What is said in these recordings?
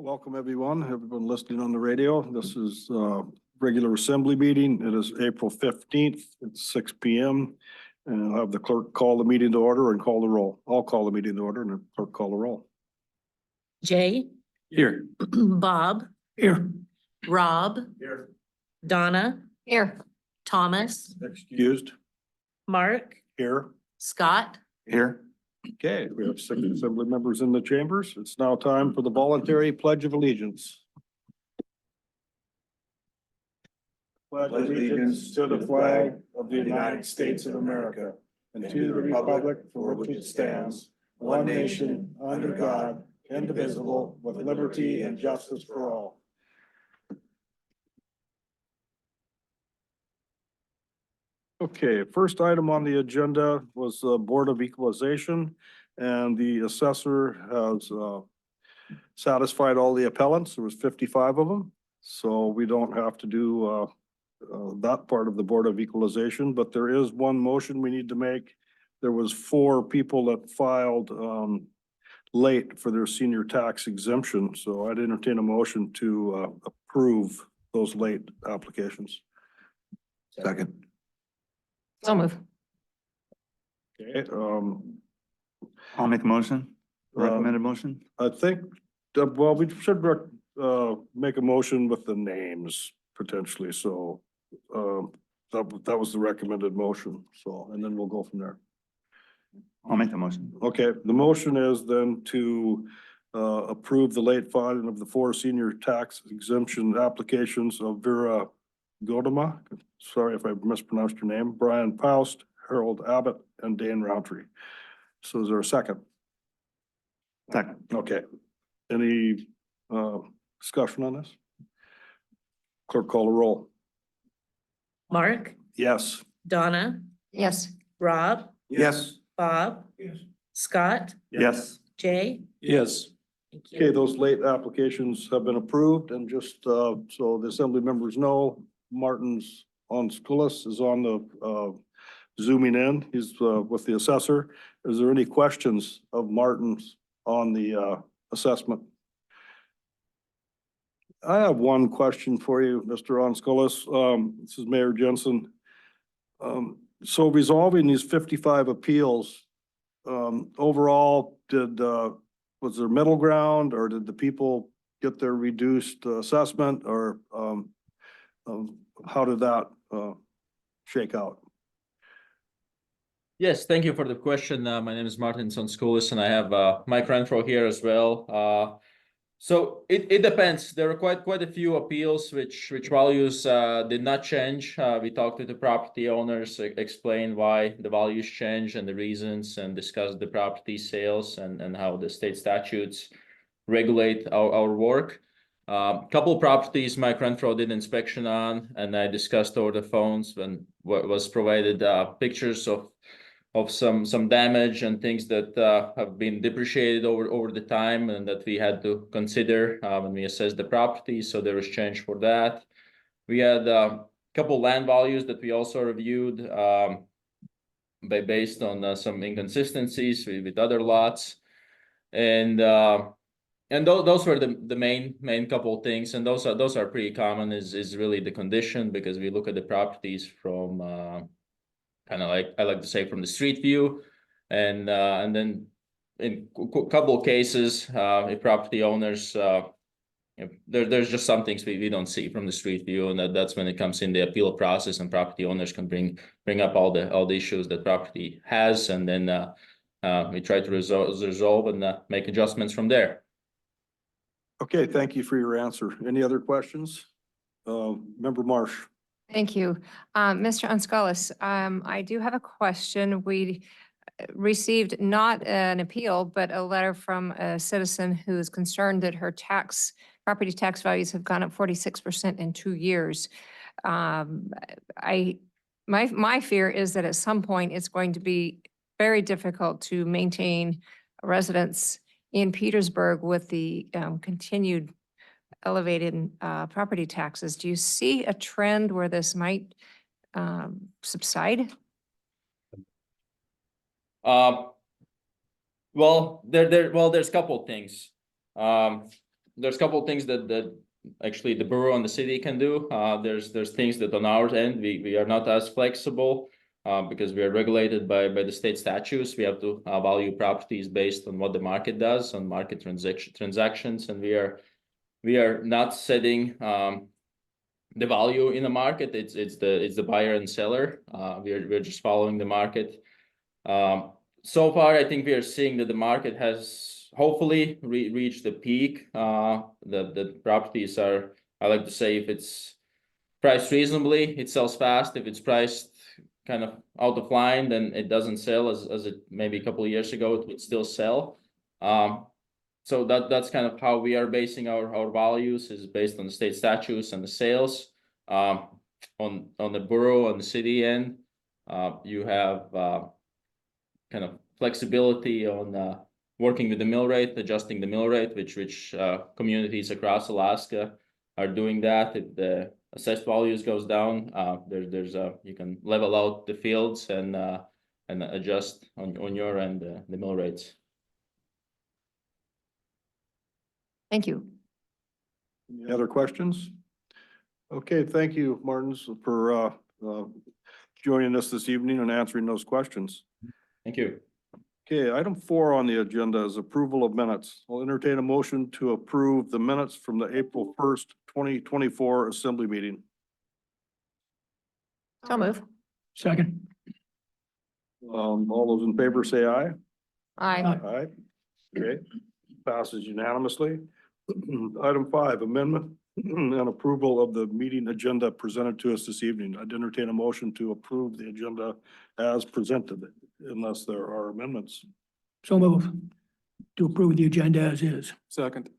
Welcome, everyone listening on the radio. This is regular assembly meeting. It is April 15th at 6 p.m. And I'll have the clerk call the meeting to order and call the roll. I'll call the meeting to order and the clerk call the roll. Jay, Here. Bob, Here. Rob, Here. Donna, Here. Thomas, Excused. Mark, Here. Scott. Here. Okay, we have 6 assembly members in the chambers. It's now time for the voluntary pledge of allegiance. Pledge allegiance to the flag of the United States of America and to the republic for which it stands, one nation, under God, indivisible, with liberty and justice for all. Okay, first item on the agenda was the Board of Equalization, and the assessor has satisfied all the appellants. There was 55 of them, so we don't have to do that part of the Board of Equalization, but there is one motion we need to make. There was 4 people that filed late for their senior tax exemption, so I'd entertain a motion to approve those late applications. Second. So move. Okay, I'll make a motion, recommended motion. I think, well, we should make a motion with the names potentially, so that was the recommended motion, so, and then we'll go from there. I'll make the motion. Okay, the motion is then to approve the late filing of the 4 senior tax exemption applications of Vera Godema, sorry if I mispronounced your name, Brian Paust, Harold Abbott, and Dan Roundtree. So is there a second? Second. Okay. Any discussion on this? Clerk call the roll. Mark, Yes. Donna, Yes. Rob, Yes. Bob, Yes. Scott, Yes. Jay. Yes. Thank Okay, you. those late applications have been approved, and just so the assembly members know, Martin's on Schoolis is on the zooming in. He's with the assessor. Is there any questions of Martin's on the assessment? I have one question for you, Mr. Onskoulis. This is Mayor Jensen. So resolving these 55 appeals, overall, was there middle ground, or did the people get their reduced assessment, or how did that shake out? Yes, thank you for the question. My name is Martin Sonskoulis, and I have Mike Renfro here as well. So it depends. There are quite a few appeals which values did not change. We talked to the property owners, explained why the values changed and the reasons, and discussed the property sales and how the state statutes regulate our work. Couple properties Mike Renfro did inspection on, and I discussed over the phones when was provided pictures of some damage and things that have been depreciated over the time, and that we had to consider when we assessed the property. So there was change for that. We had a couple land values that we also reviewed based on some inconsistencies with other lots, and those were the main couple of things, and those are pretty common. Is really the condition, because we look at the properties from kind of, like I like to say, from the street view, and then in a couple of cases, if property owners, there's just some things we don't see from the street view, and that's when it comes in the appeal process, and property owners can bring up all the issues that property has, and then we try to resolve and make adjustments from there. Okay, thank you for your answer. Any other questions? Member Marsh. Thank you. Mr. Onskoulis, I do have a question. We received not an appeal, but a letter from a citizen who is concerned that her property tax values have gone up 46% in 2 years. My fear is that at some point it's going to be very difficult to maintain residents in Petersburg with the continued elevated property taxes. Do you see a trend where this might subside? Well, there's a couple of things. there's a couple of things that actually the borough and the city can do. There's things that on our end, we are not as flexible. Because we are regulated by the state statutes. We have to value properties based on what the market does on market transactions, and we are not setting the value in the market. It's the buyer and seller. We're just following the market. So far, I think we are seeing that the market has hopefully reached the peak. The properties are, I like to say, if it's priced reasonably, it sells fast. If it's priced kind of out of line, then it doesn't sell as it maybe a couple of years ago it would still sell. So that's kind of how we are basing our values, is based on the state statutes and the sales. On the borough and the city end, you have kind of flexibility on working with the mill rate, adjusting the mill rate, which communities across Alaska are doing that. If the assessed values goes down, you can level out the fields and adjust on your end the mill rates. Thank you. Any other questions? Okay, thank you, Martins, for joining us this evening and answering those questions. Thank you. Okay, item 4 on the agenda is approval of minutes. I'll entertain a motion to approve the minutes from the April 1st, 2024 assembly meeting. So move. Second. All those in favor say aye. Aye. Aye. Okay, passes unanimously. Item 5, amendment and approval of the meeting agenda presented to us this evening. I'd entertain a motion to approve the agenda as presented unless there are amendments. So move to approve the agenda as is. Second.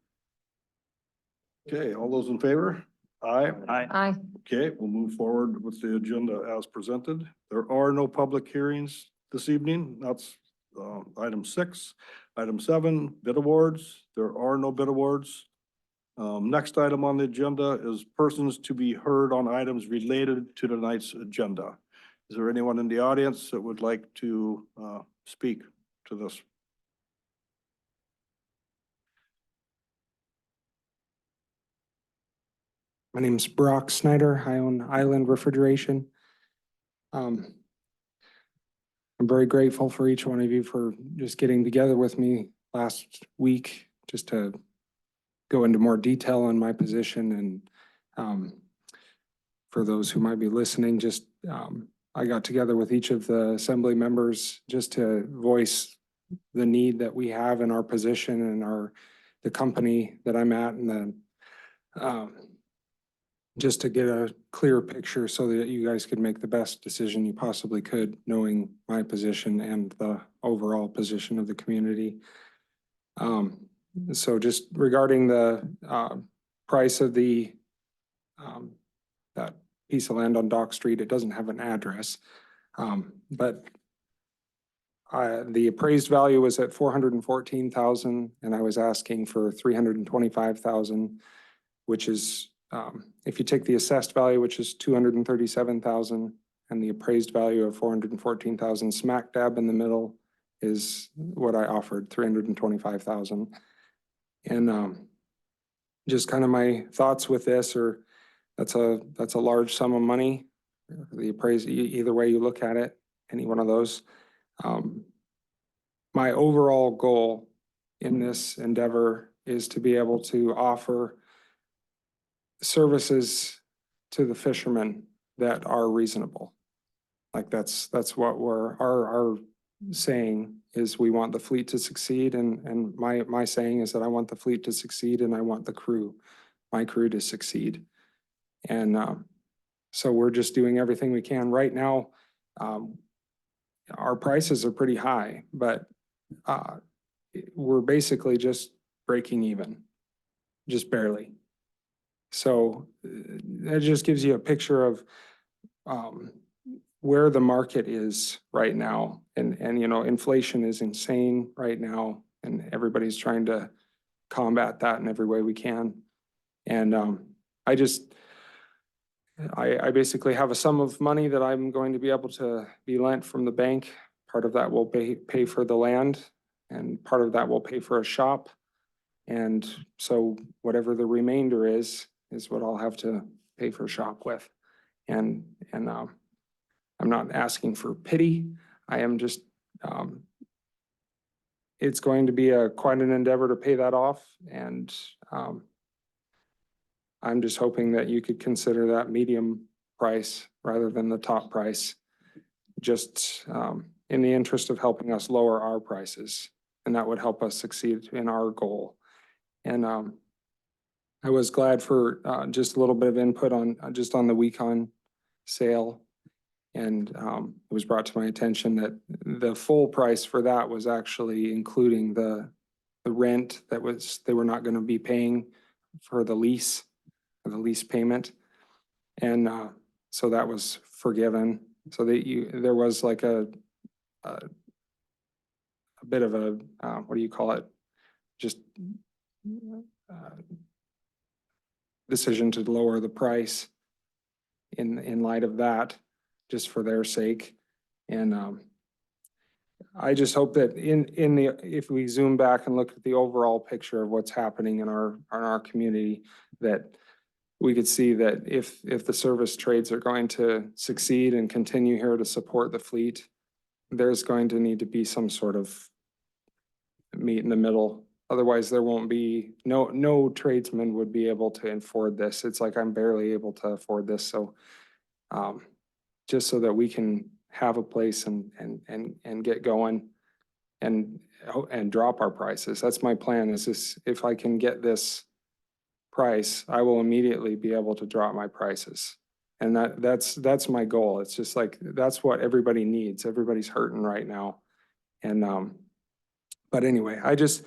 Okay, all those in favor? Aye. Aye. Okay, we'll move forward with the agenda as presented. There are no public hearings this evening. That's item 6. Item 7, bid awards. There are no bid awards. Next item on the agenda is persons to be heard on items related to tonight's agenda. Is there anyone in the audience that would like to speak to this? My name's Brock Snyder. I own Island Refrigeration. I'm very grateful for each one of you for just getting together with me last week just to go into more detail on my position. And for those who might be listening, just I got together with each of the assembly members just to voice the need that we have in our position and the company that I'm at, and then just to get a clear picture so that you guys could make the best decision you possibly could, knowing my position and the overall position of the community. So just regarding the price of that piece of land on Dock Street, it doesn't have an address. But the appraised value was at $414,000, and I was asking for $325,000, which is if you take the assessed value, which is $237,000, and the appraised value of $414,000, smack dab in the middle is what I offered, $325,000. And just kind of my thoughts with this are that's a large sum of money. The appraised, either way you look at it, any one of those. My overall goal in this endeavor is to be able to offer services to the fishermen that are reasonable. Like that's what our saying is. We want the fleet to succeed, and my saying is that I want the fleet to succeed, and I want my crew to succeed. And so we're just doing everything we can right now. Our prices are pretty high, but we're basically just breaking even, just barely. So that just gives you a picture of where the market is right now. And you know, inflation is insane right now, and everybody's trying to combat that in every way we can. And I basically have a sum of money that I'm going to be able to be lent from the bank. Part of that will pay for the land, and part of that will pay for a shop. And so whatever the remainder is what I'll have to pay for shop with. And I'm not asking for pity. I am just, it's going to be quite an endeavor to pay that off. And I'm just hoping that you could consider that medium price rather than the top price, just in the interest of helping us lower our prices. And that would help us succeed in our goal. And I was glad for just a little bit of input on just on the Wecon sale. And it was brought to my attention that the full price for that was actually including the rent that they were not going to be paying for the lease payment. And so that was forgiven. So there was like a bit of a, what do you call it? Just decision to lower the price in light of that, just for their sake. And I just hope that if we zoom back and look at the overall picture of what's happening in our community, that we could see that if the service trades are going to succeed and continue here to support the fleet, there's going to need to be some sort of meet in the middle. Otherwise, there won't be, no tradesman would be able to afford this. It's like I'm barely able to afford this. So just so that we can have a place and get going and drop our prices. That's my plan, is this, if I can get this price, I will immediately be able to drop my prices. And that's my goal. It's just like, that's what everybody needs. Everybody's hurting right now. And but anyway, I just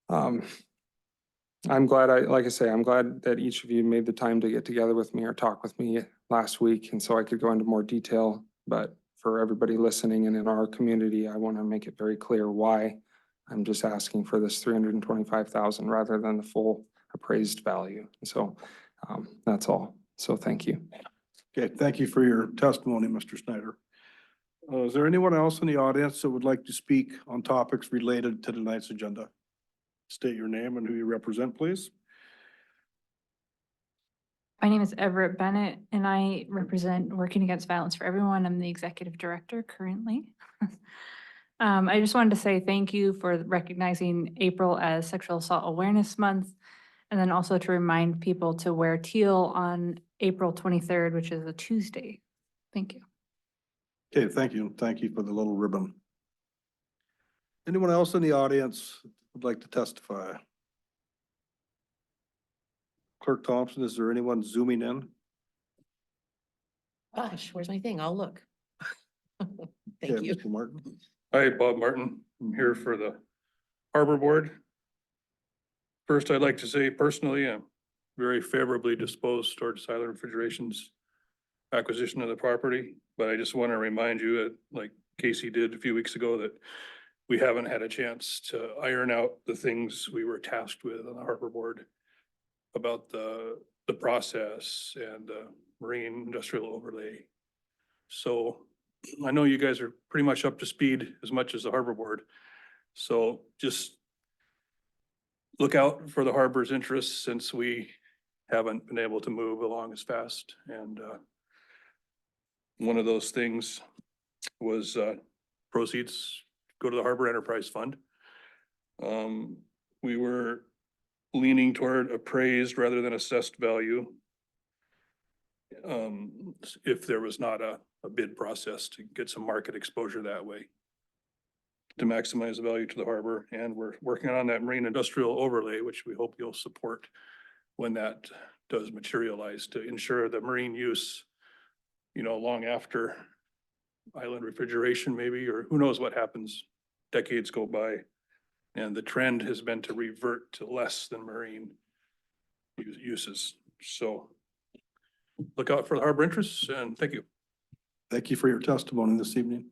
I'm glad like I say, I'm glad that each of you made the time to get together with me or talk with me last week. And so I could go into more detail, but for everybody listening and in our community, I want to make it very clear why I'm just asking for this $325,000 rather than the full appraised value. So that's all. So thank you. Okay, thank you for your testimony, Mr. Snyder. Is there anyone else in the audience that would like to speak on topics related to tonight's agenda? State your name and who you represent, please. My name is Everett Bennett, and I represent Working Against Violence for Everyone. I'm the executive director currently. I just wanted to say thank you for recognizing April as Sexual Assault Awareness Month, and then also to remind people to wear teal on April 23rd, which is a Tuesday. Thank you. Okay, thank you. Thank you for the little ribbon. Anyone else in the audience would like to testify? Clerk Thompson, is there anyone zooming in? Gosh, where's my thing? I'll look. Thank Okay, you. Mr. Martin. Hi, Bob Martin. I'm here for the Harbor Board. First, I'd like to say personally, I'm very favorably disposed towards Island Refrigeration's acquisition of the property, but I just want to remind you that, like Casey did a few weeks ago, that we haven't had a chance to iron out the things we were tasked with on the Harbor Board about the process and marine industrial overlay. So I know you guys are pretty much up to speed as much as the Harbor Board. So just look out for the harbor's interests, since we haven't been able to move along as fast. And one of those things was proceeds go to the Harbor Enterprise Fund. We were leaning toward appraised rather than assessed value. If there was not a bid process to get some market exposure that way, to maximize the value to the harbor. And we're working on that marine industrial overlay, which we hope you'll support when that does materialize, to ensure that marine use, you know, long after Island Refrigeration maybe, or who knows what happens, decades go by. And the trend has been to revert to less than marine uses. So look out for the harbor interests, and thank you. Thank you for your testimony this evening.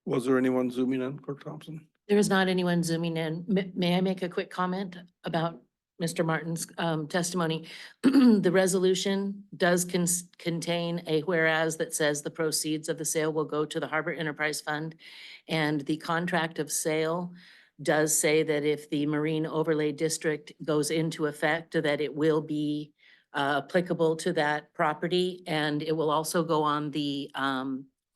Was there anyone zooming in, Clerk Thompson? There is not anyone zooming in. May I make a quick comment about Mr. Martin's testimony? The resolution does contain a whereas that says the proceeds of the sale will go to the Harbor Enterprise Fund, and the contract of sale does say that if the Marine Overlay District goes into effect, that it will be applicable to that property, and it will also go on the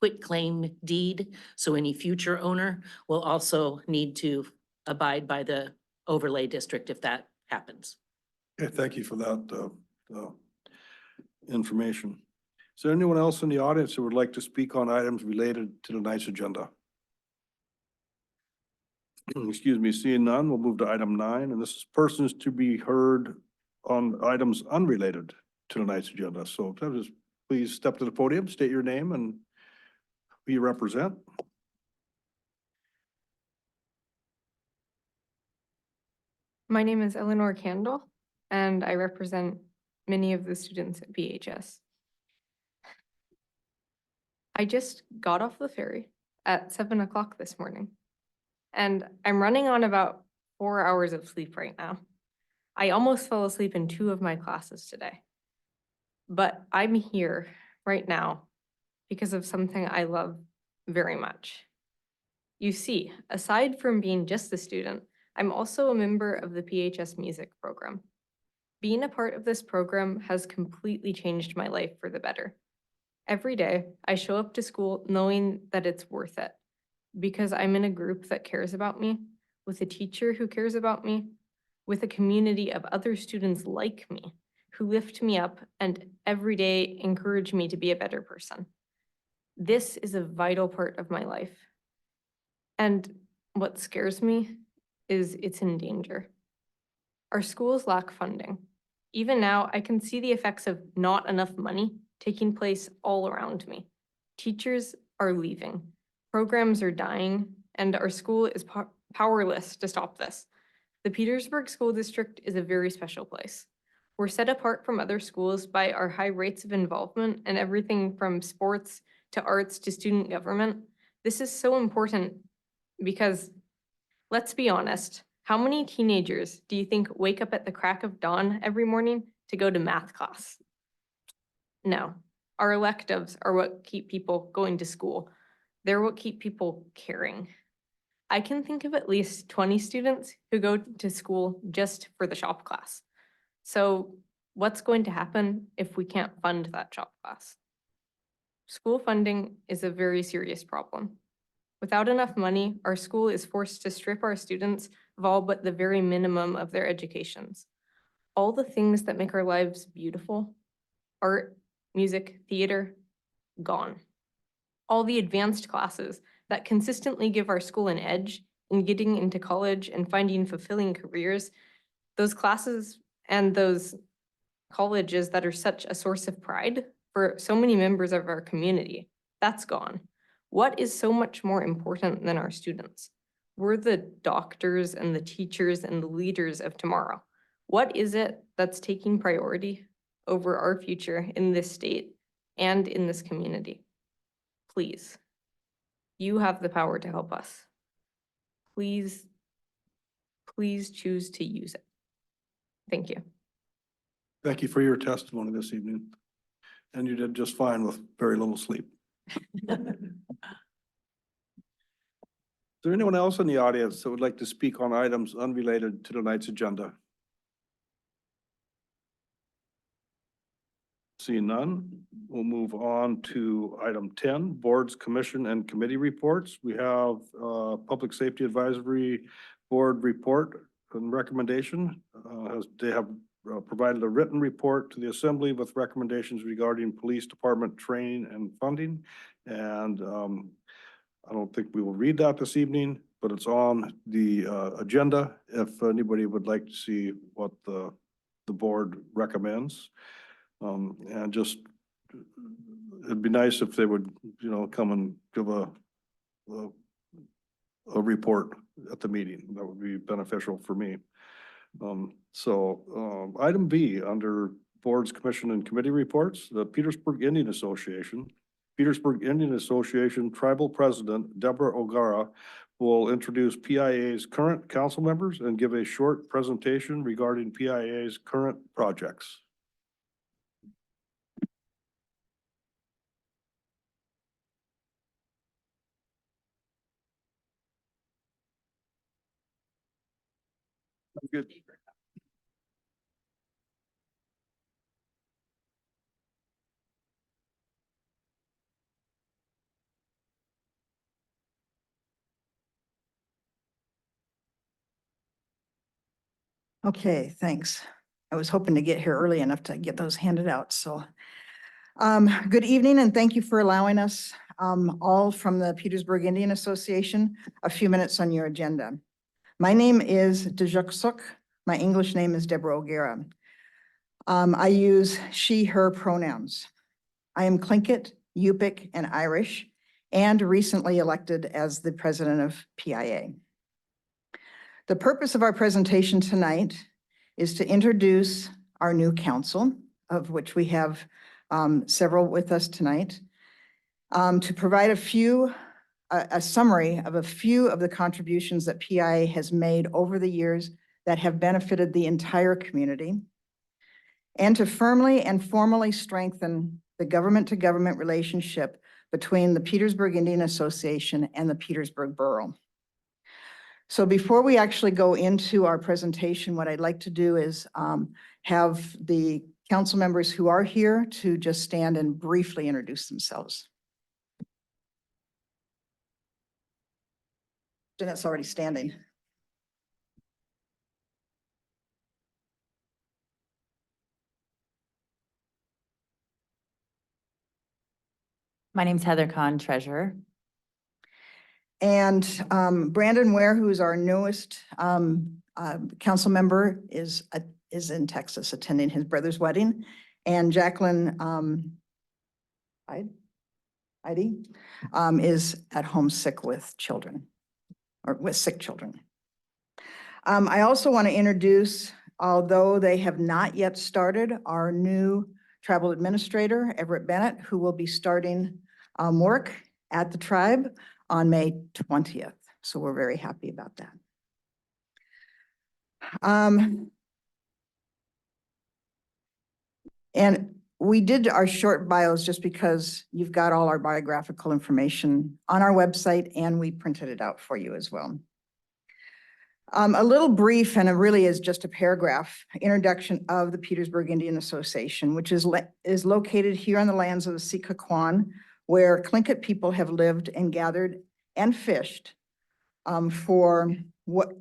quitclaim deed. So any future owner will also need to abide by the overlay district if that happens. Okay, thank you for that, information. Is there anyone else in the audience who would like to speak on items related to tonight's agenda? Excuse me, seeing none, we'll move to item 9, and this is persons to be heard on items unrelated to tonight's agenda. So just please step to the podium, state your name and who you represent. My name is Eleanor Candle, and I represent many of the students at BHS. I just got off the ferry at 7 o'clock this morning, and I'm running on about 4 hours of sleep right now. I almost fell asleep in 2 of my classes today. But I'm here right now because of something I love very much. You see, aside from being just a student, I'm also a member of the PHS music program. Being a part of this program has completely changed my life for the better. Every day, I show up to school knowing that it's worth it because I'm in a group that cares about me, with a teacher who cares about me, with a community of other students like me who lift me up and every day encourage me to be a better person. This is a vital part of my life. And what scares me is it's in danger. Our schools lack funding. Even now, I can see the effects of not enough money taking place all around me. Teachers are leaving, programs are dying, and our school is powerless to stop this. The Petersburg School District is a very special place. We're set apart from other schools by our high rates of involvement and everything from sports to arts to student government. This is so important because, let's be honest, how many teenagers do you think wake up at the crack of dawn every morning to go to math class? No, our electives are what keep people going to school. They're what keep people caring. I can think of at least 20 students who go to school just for the shop class. So what's going to happen if we can't fund that shop class? School funding is a very serious problem. Without enough money, our school is forced to strip our students of all but the very minimum of their educations. All the things that make our lives beautiful, art, music, theater, gone. All the advanced classes that consistently give our school an edge in getting into college and finding fulfilling careers, those classes and those colleges that are such a source of pride for so many members of our community, that's gone. What is so much more important than our students? We're the doctors and the teachers and the leaders of tomorrow. What is it that's taking priority over our future in this state and in this community? Please, you have the power to help us. Please, please choose to use it. Thank you. Thank you for your testimony this evening. And you did just fine with very little sleep. Is there anyone else in the audience that would like to speak on items unrelated to tonight's agenda? Seeing none, we'll move on to item 10, boards, commission, and committee reports. We have Public Safety Advisory Board report and recommendation. They have provided a written report to the Assembly with recommendations regarding police department training and funding. And I don't think we will read that this evening, but it's on the agenda if anybody would like to see what the board recommends. And just, it'd be nice if they would, come and give a report at the meeting. That would be beneficial for me. Item B, under boards, commission, and committee reports, the Petersburg Indian Association. Petersburg Indian Association Tribal President Deborah O'Gara will introduce PIA's current council members and give a short presentation regarding PIA's current projects. Good. Okay, thanks. I was hoping to get here early enough to get those handed out, so. Good evening and thank you for allowing us, all from the Petersburg Indian Association, a few minutes on your agenda. My name is Dejuk Suk. My English name is Deborah O'Gara. I use she, her pronouns. I am Tlingit, Yupik, and Irish, and recently elected as the president of PIA. The purpose of our presentation tonight is to introduce our new council, of which we have several with us tonight, to provide a summary of a few of the contributions that PIA has made over the years that have benefited the entire community, and to firmly and formally strengthen the government-to-government relationship between the Petersburg Indian Association and the Petersburg Borough. So before we actually go into our presentation, what I'd like to do is have the council members who are here to just stand and briefly introduce themselves. Jeanette's already standing. My name's Heather Kahn, treasurer. And Brandon Ware, who is our newest council member, is in Texas attending his brother's wedding. And Jacqueline Heidi is at home sick with children, or with sick children. I also want to introduce, although they have not yet started, our new tribal administrator, Everett Bennett, who will be starting work at the tribe on May 20th. So we're very happy about that. And we did our short bios just because you've got all our biographical information on our website and we printed it out for you as well. A little brief, and it really is just a paragraph, introduction of the Petersburg Indian Association, which is located here on the lands of the Sikaquan, where Tlingit people have lived and gathered and fished for what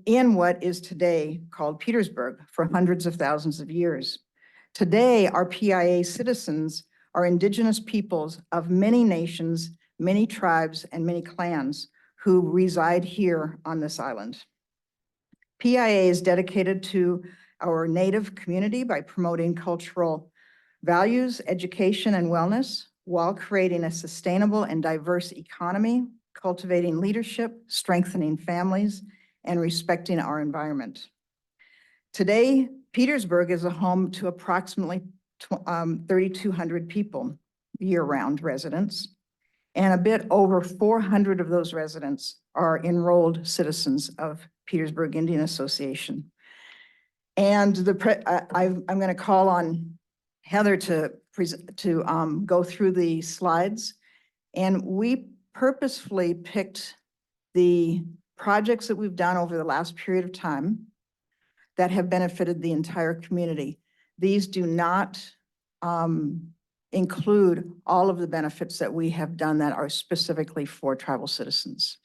is today called Petersburg for hundreds of thousands of years. Today, our PIA citizens are indigenous peoples of many nations, many tribes, and many clans who reside here on this island. PIA is dedicated to our native community by promoting cultural values, education, and wellness, while creating a sustainable and diverse economy, cultivating leadership, strengthening families, and respecting our environment. Today, Petersburg is a home to approximately 3,200 people, year-round residents, and a bit over 400 of those residents are enrolled citizens of Petersburg Indian Association. And I'm going to call on Heather to go through the slides. And we purposefully picked the projects that we've done over the last period of time that have benefited the entire community. These do not include all of the benefits that we have done that are specifically for tribal citizens.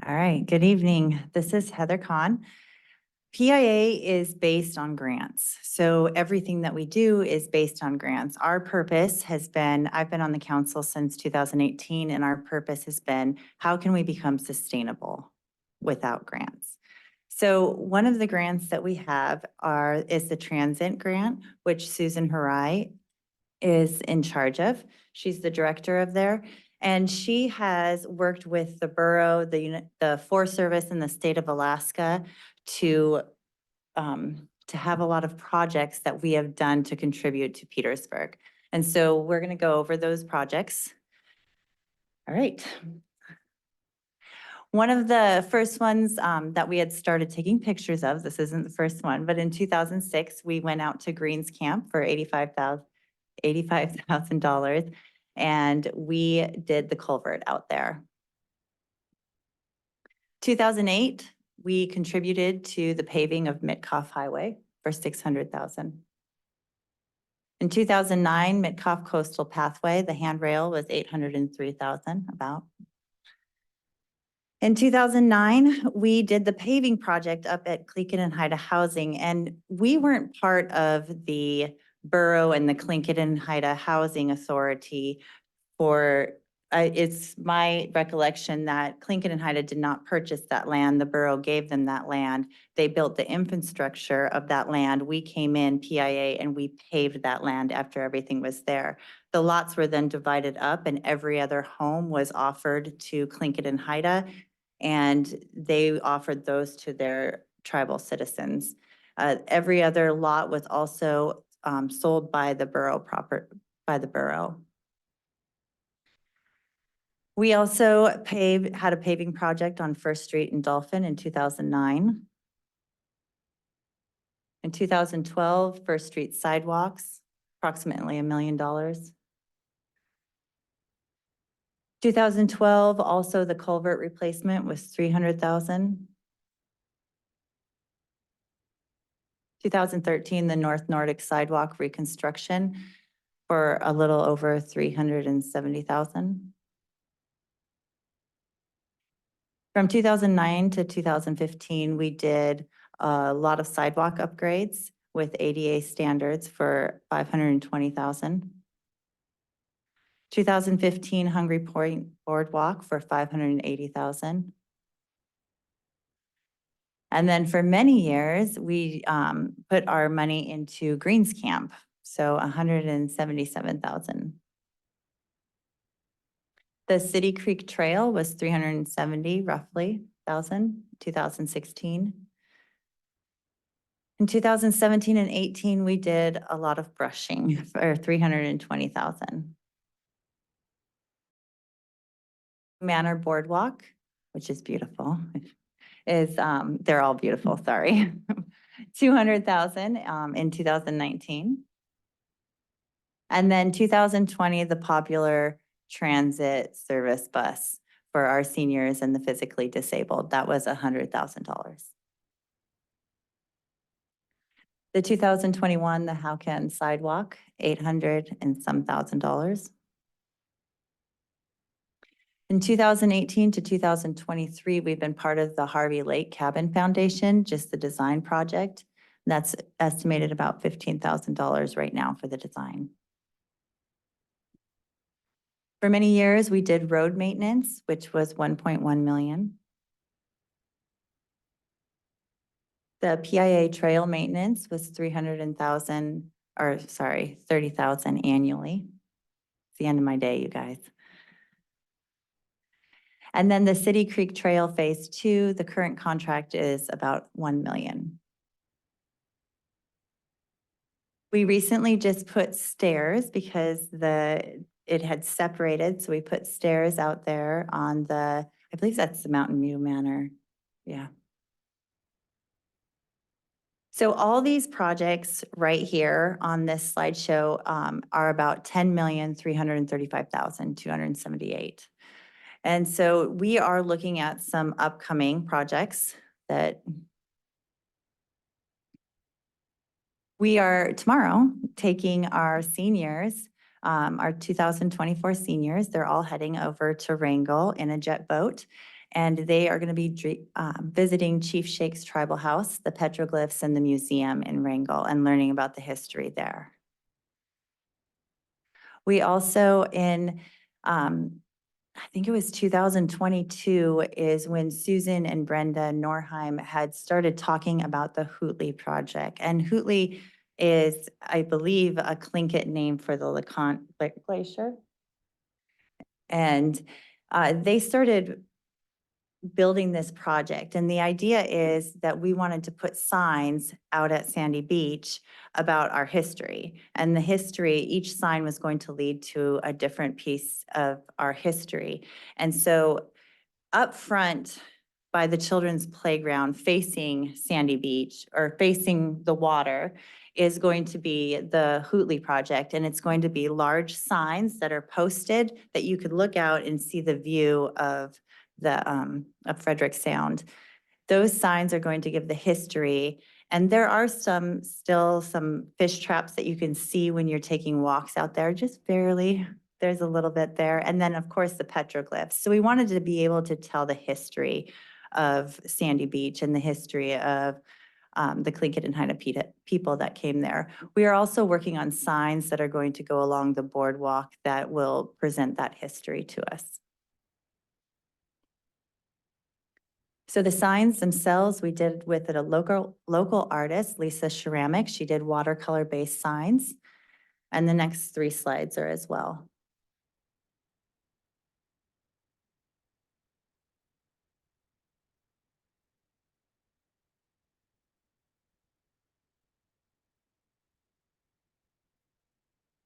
All right, good evening. This is Heather Kahn. PIA is based on grants. So everything that we do is based on grants. Our purpose has been, I've been on the council since 2018, and our purpose has been, how can we become sustainable without grants? So one of the grants that we have is the Transit Grant, which Susan Harai is in charge of. She's the director of there. And she has worked with the borough, the Forest Service in the state of Alaska to have a lot of projects that we have done to contribute to Petersburg. And so we're going to go over those projects. All right. One of the first ones that we had started taking pictures of, this isn't the first one, but in 2006, we went out to Greens Camp for $85,000, and we did the culvert out there. 2008, we contributed to the paving of Mitkoff Highway for $600,000. In 2009, Mitkoff Coastal Pathway, the handrail was $803,000 about. In 2009, we did the paving project up at Clinton and Haida Housing, and we weren't part of the Borough and the Clinton and Haida Housing Authority for, it's my recollection that Clinton and Haida did not purchase that land. The borough gave them that land. They built the infrastructure of that land. We came in, PIA, and we paved that land after everything was there. The lots were then divided up and every other home was offered to Clinton and Haida, and they offered those to their tribal citizens. Every other lot was also sold by the borough by the borough. We also had a paving project on First Street in Dolphin in 2009. In 2012, First Street sidewalks, approximately $1 million. 2012, also the culvert replacement was $300,000. 2013, the North Nordic sidewalk reconstruction for a little over $370,000. From 2009 to 2015, we did a lot of sidewalk upgrades with ADA standards for $520,000. 2015 Hungry Point Boardwalk for $580,000. And then for many years, we put our money into Greens Camp, so $177,000. The City Creek Trail was 370 roughly thousand, 2016. In 2017 and 18, we did a lot of brushing for 320,000. Manor Boardwalk, which is beautiful, is they're all beautiful, sorry. 200,000 in 2019. And then 2020, the popular transit service bus for our seniors and the physically disabled. That was $100,000. The 2021, the Howcan sidewalk, $800 and some $1,000. In 2018 to 2023, we've been part of the Harvey Lake Cabin Foundation, just the design project. That's estimated about $15,000 right now for the design. For many years, we did road maintenance, which was $1.1 million. The PIA trail maintenance was $30,000 annually. It's the end of my day, you guys. And then the City Creek Trail Phase 2, the current contract is about $1 million. We recently just put stairs because it had separated, so we put stairs out there on the, I believe that's the Mountain View Manor, yeah. So all these projects right here on this slideshow are about $10,335,278. And so we are looking at some upcoming projects that we are tomorrow taking our seniors, our 2024 seniors. They're all heading over to Wrangell in a jet boat. And they are going to be visiting Chief Shake's Tribal House, the petroglyphs, and the museum in Wrangell and learning about the history there. We also I think it was 2022 is when Susan and Brenda Norheim had started talking about the Hootley project. And Hootley is, I believe, a Tlingit name for the LeConte Glacier. And they started building this project. And the idea is that we wanted to put signs out at Sandy Beach about our history. And the history, each sign was going to lead to a different piece of our history. And so up front by the children's playground facing Sandy Beach or facing the water is going to be the Hootley project. And it's going to be large signs that are posted that you could look out and see the view of of Frederick Sound. Those signs are going to give the history, and there are still some fish traps that you can see when you're taking walks out there, just barely. There's a little bit there. And then, of course, the petroglyphs. So we wanted to be able to tell the history of Sandy Beach and the history of the Tlingit and Haida people that came there. We are also working on signs that are going to go along the boardwalk that will present that history to us. So the signs themselves, we did with a local artist, Lisa Ceramic. She did watercolor-based signs. And the next 3 slides are as well.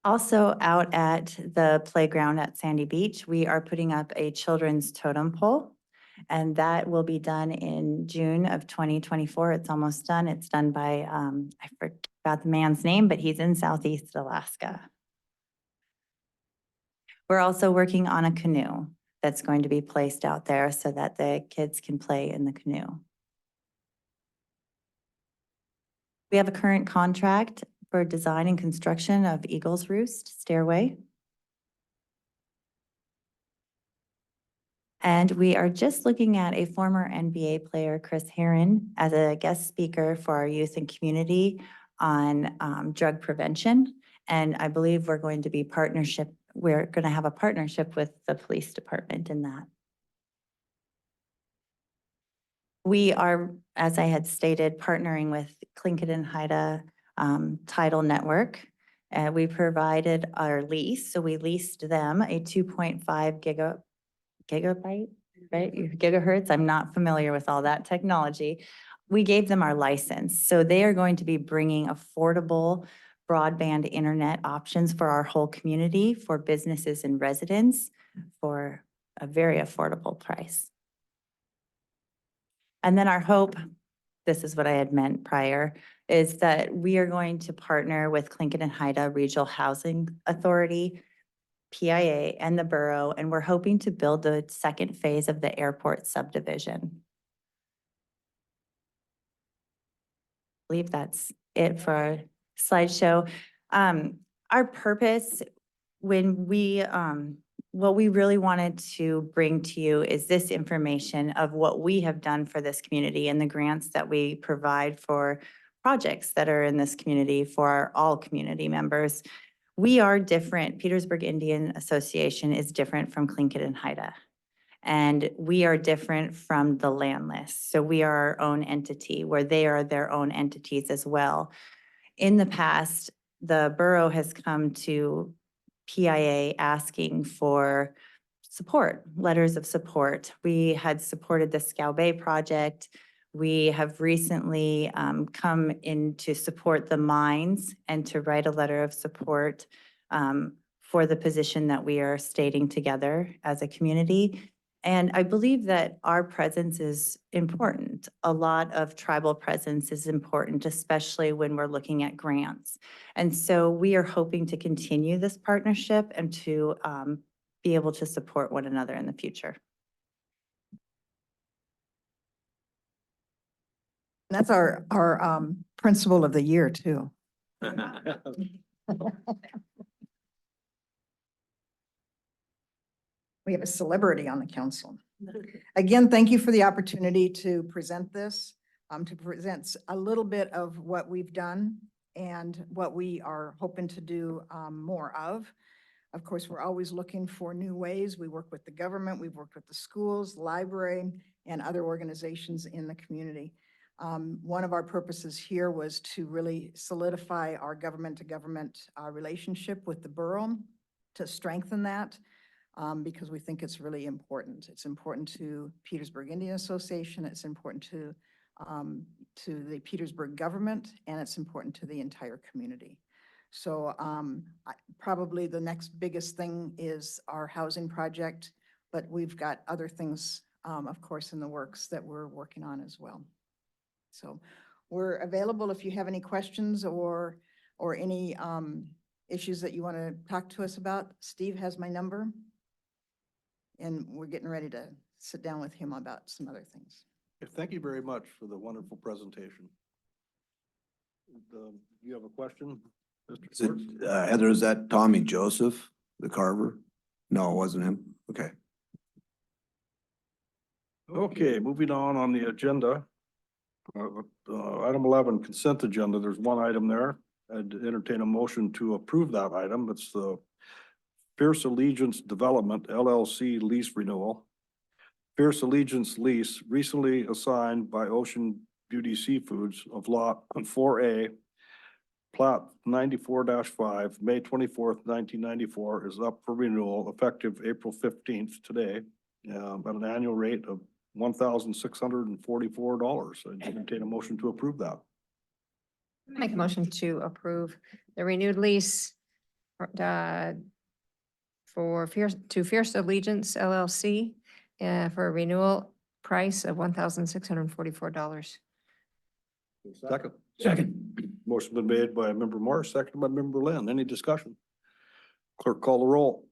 Also out at the playground at Sandy Beach, we are putting up a children's totem pole. And that will be done in June of 2024. It's almost done. It's done by, I forgot the man's name, but he's in Southeast Alaska. We're also working on a canoe that's going to be placed out there so that the kids can play in the canoe. We have a current contract for design and construction of Eagles Roost Stairway. And we are just looking at a former NBA player, Chris Herron, as a guest speaker for our youth and community on drug prevention. And I believe we're going to have a partnership with the police department in that. We are, as I had stated, partnering with Tlingit and Haida Tidal Network. We provided our lease, so we leased them a 2.5 gigabyte, right? Gigahertz. I'm not familiar with all that technology. We gave them our license. So they are going to be bringing affordable broadband internet options for our whole community, for businesses and residents, for a very affordable price. And then our hope, this is what I had meant prior, is that we are going to partner with Tlingit and Haida Regional Housing Authority, PIA, and the Borough, and we're hoping to build the second phase of the airport subdivision. I believe that's it for our slideshow. Our purpose, when we, what we really wanted to bring to you is this information of what we have done for this community and the grants that we provide for projects that are in this community for all community members. We are different. Petersburg Indian Association is different from Tlingit and Haida. And we are different from the land list. So we are our own entity, where they are their own entities as well. In the past, the borough has come to PIA asking for support, letters of support. We had supported the Scow Bay project. We have recently come in to support the mines and to write a letter of support for the position that we are stating together as a community. And I believe that our presence is important. A lot of tribal presence is important, especially when we're looking at grants. And so we are hoping to continue this partnership and to be able to support one another in the future. That's our principal of the year too. We have a celebrity on the council. Again, thank you for the opportunity to present this, to present a little bit of what we've done and what we are hoping to do more of. Of course, we're always looking for new ways. We work with the government, we've worked with the schools, library, and other organizations in the community. One of our purposes here was to really solidify our government-to-government relationship with the borough, to strengthen that, because we think it's really important. It's important to Petersburg Indian Association, it's important to the Petersburg government, and it's important to the entire community. So probably the next biggest thing is our housing project, but we've got other things, of course, in the works that we're working on as well. So we're available if you have any questions or any issues that you want to talk to us about. Steve has my number, and we're getting ready to sit down with him about some other things. Thank you very much for the wonderful presentation. You have a question? Mr. Is it, Schwartz? Heather, is that Tommy Joseph, the carver? No, it wasn't him. Okay. Okay, moving on the agenda. Item 11, consent agenda. There's one item there. I'd entertain a motion to approve that item. It's the Fierce Allegiance Development LLC lease renewal. Fierce Allegiance lease recently assigned by Ocean Beauty Seafoods of Lot 4A, Plat 94-5, May 24th, 1994 is up for renewal effective April 15th today, at an annual rate of $1,644. I'd entertain a motion to approve that. Make a motion to approve the renewed lease for Fierce Allegiance LLC for a renewal price of $1,644. Second. Second. Motion been made by member Morris, seconded by member Lynn. Any discussion? Clerk, call the roll.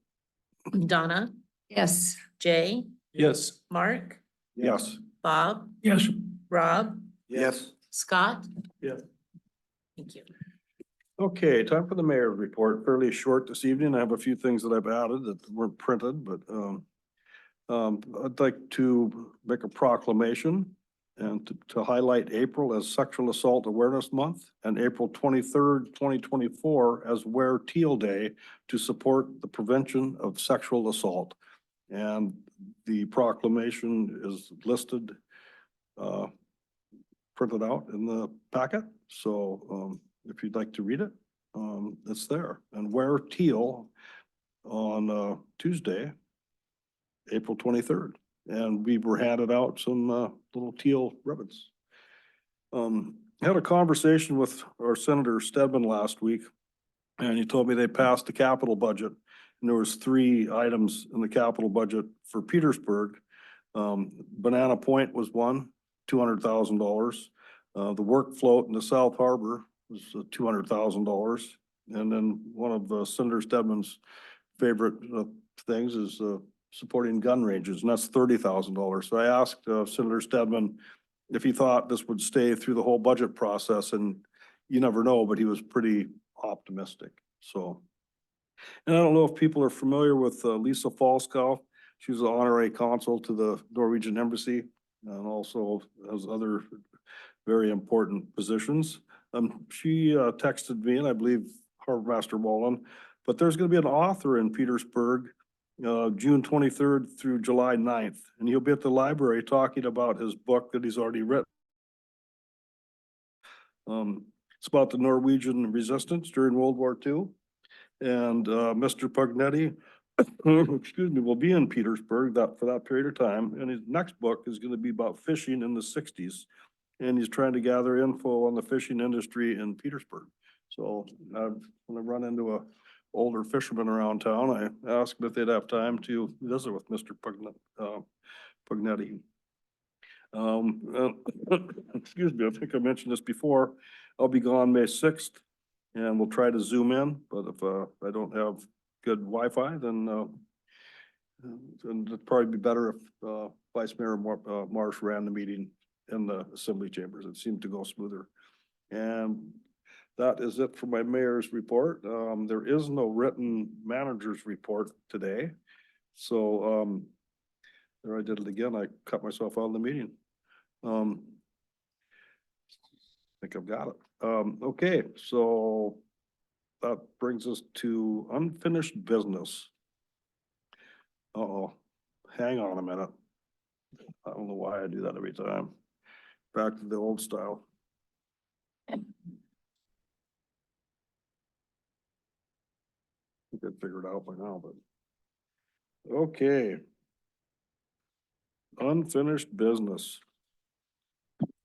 Donna, Yes. Jay, Yes. Mark, Yes. Bob, Yes. Rob, Yes. Scott. Yes. Thank you. Okay, time for the mayor's report. Fairly short this evening. I have a few things that I've added that weren't printed, but I'd like to make a proclamation and to highlight April as Sexual Assault Awareness Month and April 23rd, 2024 as Wear Teal Day to support the prevention of sexual assault. And the proclamation is listed, printed out in the packet. So if you'd like to read it, it's there. And Wear Teal on Tuesday, April 23rd. And we were handed out some little teal ribbons. Had a conversation with our Senator Stedman last week, and he told me they passed the capital budget. And there was 3 items in the capital budget for Petersburg. Banana Point was one, $200,000. The work float in the South Harbor was $200,000. And then one of Senator Stedman's favorite things is supporting gun ranges, and that's $30,000. So I asked Senator Stedman if he thought this would stay through the whole budget process, and you never know, but he was pretty optimistic. So, and I don't know if people are familiar with Lisa Falskow. She was the honorary consul to the Norwegian Embassy and also has other very important positions. She texted me, and I believe Harbor Master Wallen, but there's going to be an author in Petersburg June 23rd through July 9th, and he'll be at the library talking about his book that he's already written. It's about the Norwegian resistance during World War II. And Mr. Pugnetti, excuse me, will be in Petersburg for that period of time. And his next book is going to be about fishing in the 60s. And he's trying to gather info on the fishing industry in Petersburg. So when I run into a older fishermen around town, I asked if they'd have time to visit with Mr. Pugnetti. Excuse me, I think I mentioned this before. I'll be gone May 6th, and we'll try to zoom in, but if I don't have good Wi-Fi, then it'd probably be better if Vice Mayor Marsh ran the meeting in the Assembly chambers. It seemed to go smoother. And that is it for my mayor's report. There is no written manager's report today. So there I did it again. I cut myself out of the meeting. I think I've got it. Okay, so that brings us to unfinished business. Uh-oh, hang on a minute. I don't know why I do that every time. Back to the old style. I think I'd figure it out by now, but. Okay. Unfinished business.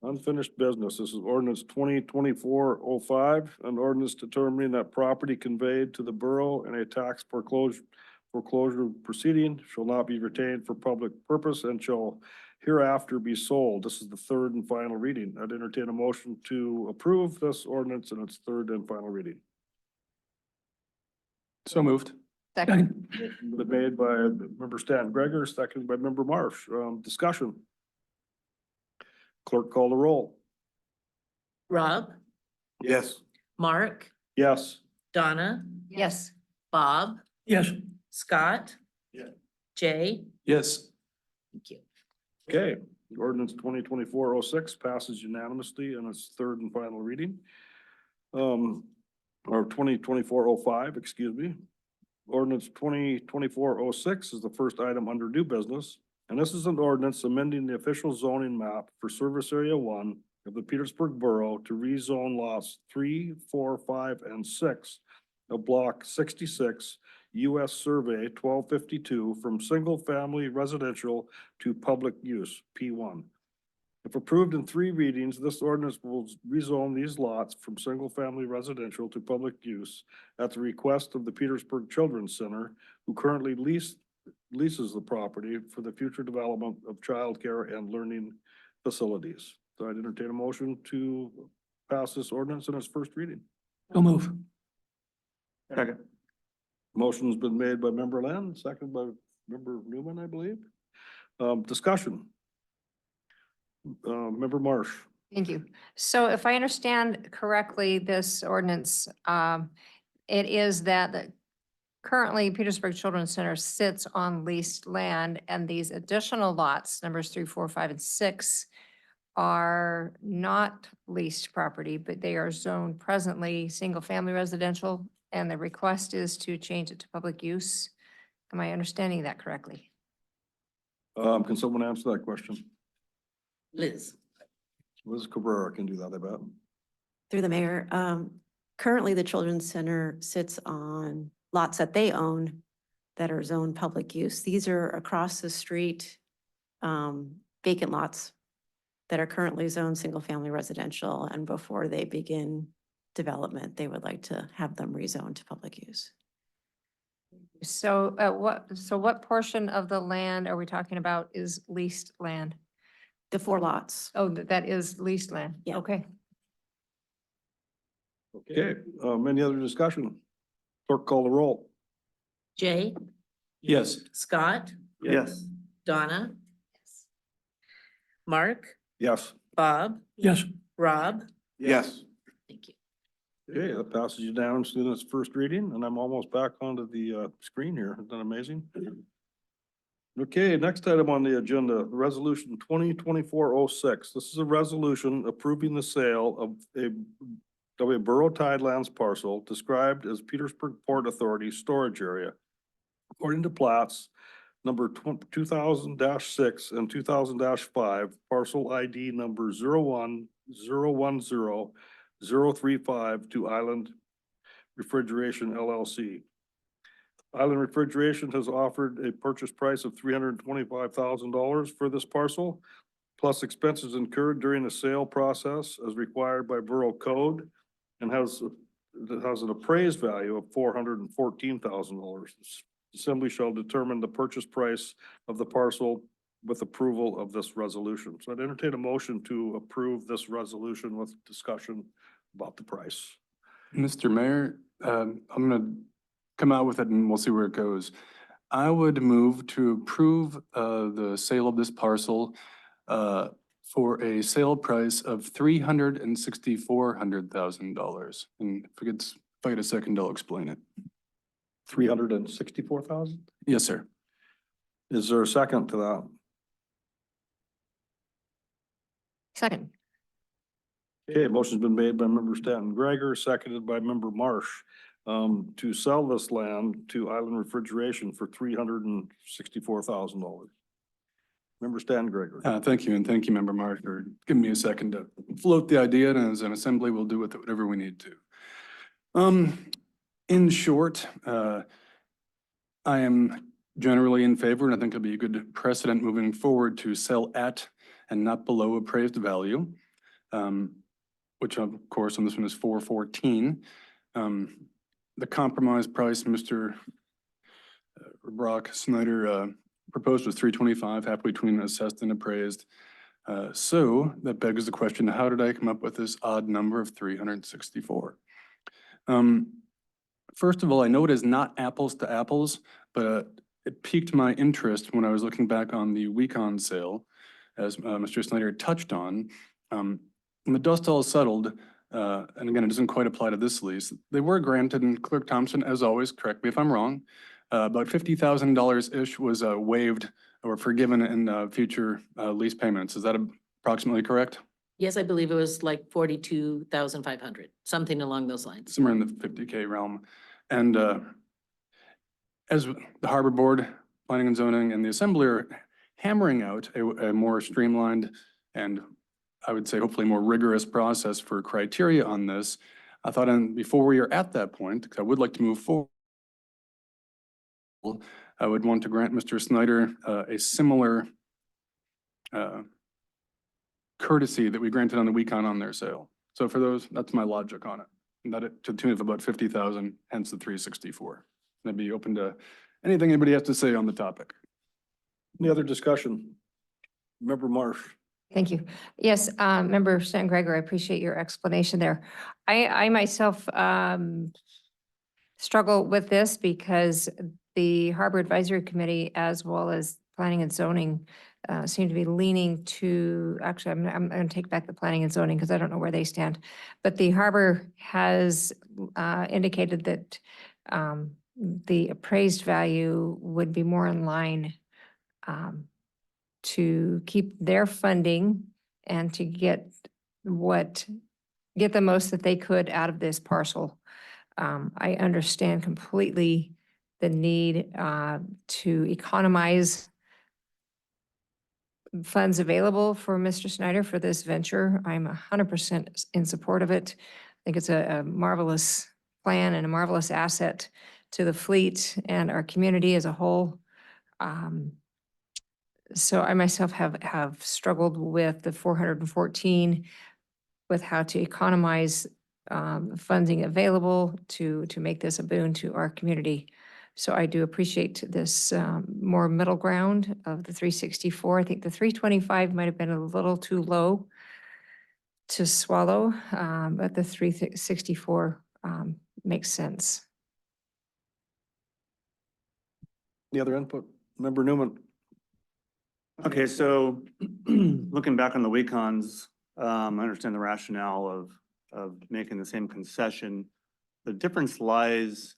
Unfinished business. This is ordinance 2024-05, an ordinance determining that property conveyed to the borough in a tax foreclosure proceeding shall not be retained for public purpose and shall hereafter be sold. This is the third and final reading. I'd entertain a motion to approve this ordinance in its third and final reading. So moved. Second. Been made by member Stan Gregor, seconded by member Marsh. Discussion. Clerk call the roll. Rob, Yes. Mark, Yes. Donna, Yes. Bob, Yes. Scott. Yeah. Jay, Yes. thank you. Okay, ordinance 2024-06 passes unanimously in its third and final reading. Or 2024-05, excuse me. Ordinance 2024-06 is the first item under new business. And this is an ordinance amending the official zoning map for Service Area 1 of the Petersburg Borough to rezone lots 3, 4, 5, and 6 of Block 66, US Survey 1252 from single-family residential to public use, P1. If approved in 3 readings, this ordinance will rezone these lots from single-family residential to public use at the request of the Petersburg Children's Center, who currently leases the property for the future development of childcare and learning facilities. So I'd entertain a motion to pass this ordinance in its first reading. So move. Second. Motion's been made by member Land, seconded by member Newman, I believe. Discussion. Member Marsh. Thank you. So if I understand correctly, this ordinance, it is that currently Petersburg Children's Center sits on leased land, and these additional lots, numbers 3, 4, 5, and 6, are not leased property, but they are zoned presently single-family residential, and the request is to change it to public use. Am I understanding that correctly? Can someone answer that question? Liz. Liz Cabrera can do that, I bet. Through the mayor, currently the Children's Center sits on lots that they own that are zoned public use. These are across the street, vacant lots that are currently zoned single-family residential, and before they begin development, they would like to have them rezoned to public use. So what portion of the land are we talking about is leased land? The 4 lots. Oh, that is leased land? Yeah. Okay. Okay, any other discussion? Clerk call the roll. Jay, Yes. Scott, Yes. Donna. Mark, Yes. Bob, Yes. Rob, Yes. thank you. Okay, that passes you down in its first reading, and I'm almost back onto the screen here. Isn't that amazing? Okay, next item on the agenda, resolution 2024-06. This is a resolution approving the sale of a Borough Tidelands parcel described as Petersburg Port Authority storage area. According to plats number 2000-6 and 2000-5, parcel ID number 01-010-035 to Island Refrigeration LLC. Island Refrigeration has offered a purchase price of $325,000 for this parcel, plus expenses incurred during the sale process as required by Borough Code, and has an appraised value of $414,000. Assembly shall determine the purchase price of the parcel with approval of this resolution. So I'd entertain a motion to approve this resolution with discussion about the price. Mr. Mayor, I'm gonna come out with it and we'll see where it goes. I would move to approve the sale of this parcel for a sale price of $364,000. And if I get a second, I'll explain it. 364,000? Yes, sir. Is there a second to that? Second. Okay, motion's been made by member Stanton Gregor, seconded by member Marsh, to sell this land to Island Refrigeration for $364,000. Member Stanton Gregor. Thank you, and thank you, Member Marsh, for giving me a second to float the idea, and as an assembly, we'll do with it whatever we need to. In short, I am generally in favor, and I think it'll be a good precedent moving forward to sell at and not below appraised value, which of course on this one is $414. The compromise price Mr. Brock Snyder proposed was $325, half between assessed and appraised. So that begs the question, how did I come up with this odd number of 364? First of all, I know it is not apples to apples, but it piqued my interest when I was looking back on the Wecon sale, as Mr. Snyder touched on. When the dust all settled, and again, it doesn't quite apply to this lease, they were granted, and Clerk Thompson, as always, correct me if I'm wrong, about $50,000-ish was waived or forgiven in future lease payments. Is that approximately correct? Yes, I believe it was like 42,500, something along those lines. Somewhere in the 50K realm. And as the Harbor Board, Planning and Zoning, and the Assembly are hammering out a more streamlined and I would say hopefully more rigorous process for criteria on this, I thought before we are at that point, because I would like to move forward, I would want to grant Mr. Snyder a similar courtesy that we granted on the Wecon on their sale. So for those, that's my logic on it. And that to the tune of about 50,000, hence the 364. I'd be open to anything anybody has to say on the topic. Any other discussion? Member Marsh. Thank you. Yes, Member Stan Gregor, I appreciate your explanation there. I myself struggle with this because the Harbor Advisory Committee, as well as Planning and Zoning, seem to be leaning to, actually, I'm going to take back the Planning and Zoning because I don't know where they stand. But the Harbor has indicated that the appraised value would be more in line to keep their funding and to get the most that they could out of this parcel. I understand completely the need to economize funds available for Mr. Snyder for this venture. I'm 100% in support of it. I think it's a marvelous plan and a marvelous asset to the fleet and our community as a whole. So I myself have struggled with the 414, with how to economize funding available to make this a boon to our community. So I do appreciate this more middle ground of the 364. I think the 325 might have been a little too low to swallow, but the 364 makes sense. Any other input? Member Newman. Okay, so looking back on the Wecons, I understand the rationale of making the same concession. The difference lies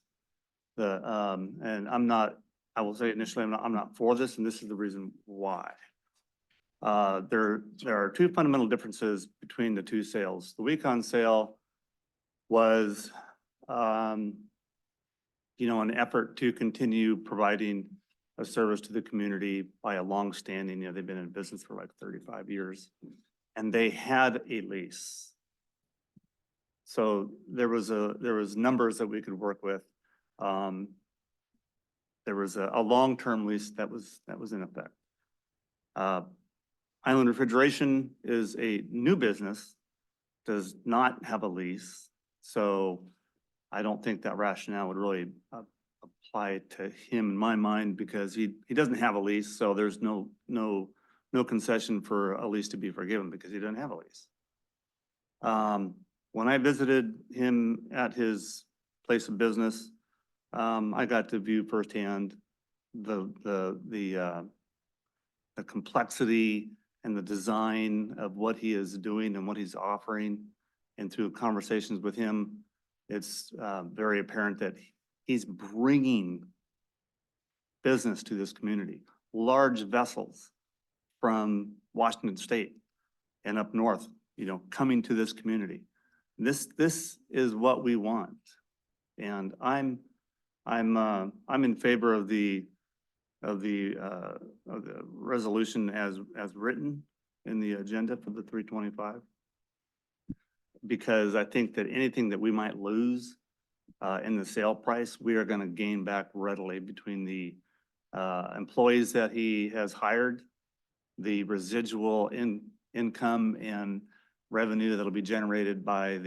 and I will say initially, I'm not for this, and this is the reason why. There are two fundamental differences between the two sales. The Wecon sale was, an effort to continue providing a service to the community by a long-standing, they've been in business for like 35 years, and they had a lease. So there was numbers that we could work with. There was a long-term lease that was in effect. Island Refrigeration is a new business, does not have a lease. So I don't think that rationale would really apply to him in my mind, because he doesn't have a lease. So there's no concession for a lease to be forgiven because he doesn't have a lease. When I visited him at his place of business, I got to view firsthand the complexity and the design of what he is doing and what he's offering. And through conversations with him, it's very apparent that he's bringing business to this community. Large vessels from Washington State and up north, coming to this community. This is what we want, and I'm in favor of the resolution as written in the agenda for the 325, because I think that anything that we might lose in the sale price, we are going to gain back readily between the employees that he has hired, the residual income and revenue that'll be generated by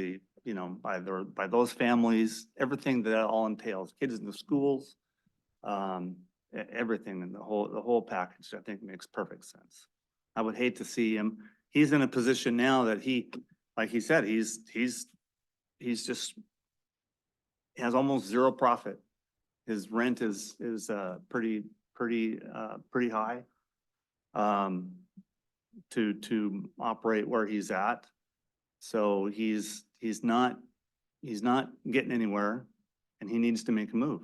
by those families, everything that all entails, kids in the schools, everything, and the whole package, I think makes perfect sense. I would hate to see him. He's in a position now that like he said, he's just has almost zero profit. His rent is pretty high to operate where he's at. So he's not getting anywhere, and he needs to make a move.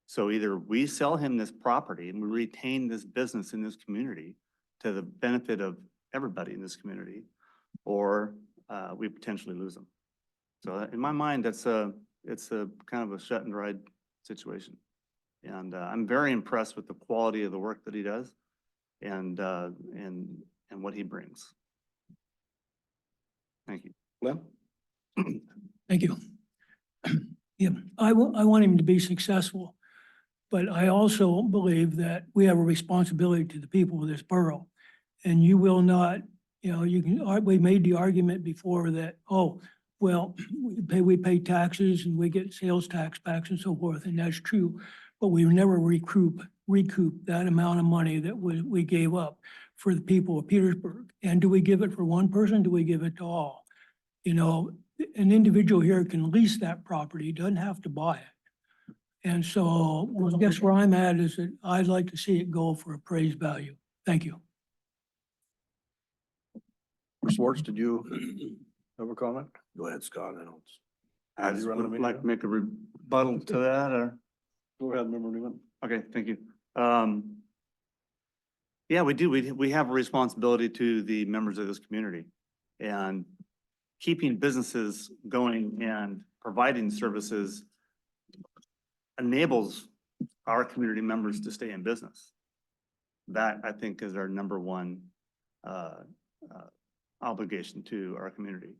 So either we sell him this property and we retain this business in this community to the benefit of everybody in this community, or we potentially lose him. So in my mind, it's a kind of a shut and dried situation. And I'm very impressed with the quality of the work that he does and what he brings. Thank you. Lynn? Thank you. Yeah, I want him to be successful, but I also believe that we have a responsibility to the people of this borough. And you will not, we made the argument before that, oh, well, we pay taxes and we get sales tax backs and so forth, and that's true. But we never recoup that amount of money that we gave up for the people of Petersburg. And do we give it for one person? Do we give it to all? An individual here can lease that property, doesn't have to buy it. And so, well, I guess where I'm at is that I'd like to see it go for appraised value. Thank you. Schwartz, did you have a comment? Go ahead, Scott. I don't. I just would like to make a rebuttal to that, or? Go ahead, Member Newman. Okay, thank you. Yeah, we do. We have a responsibility to the members of this community, and keeping businesses going and providing services enables our community members to stay in business. That, I think, is our number one obligation to our community.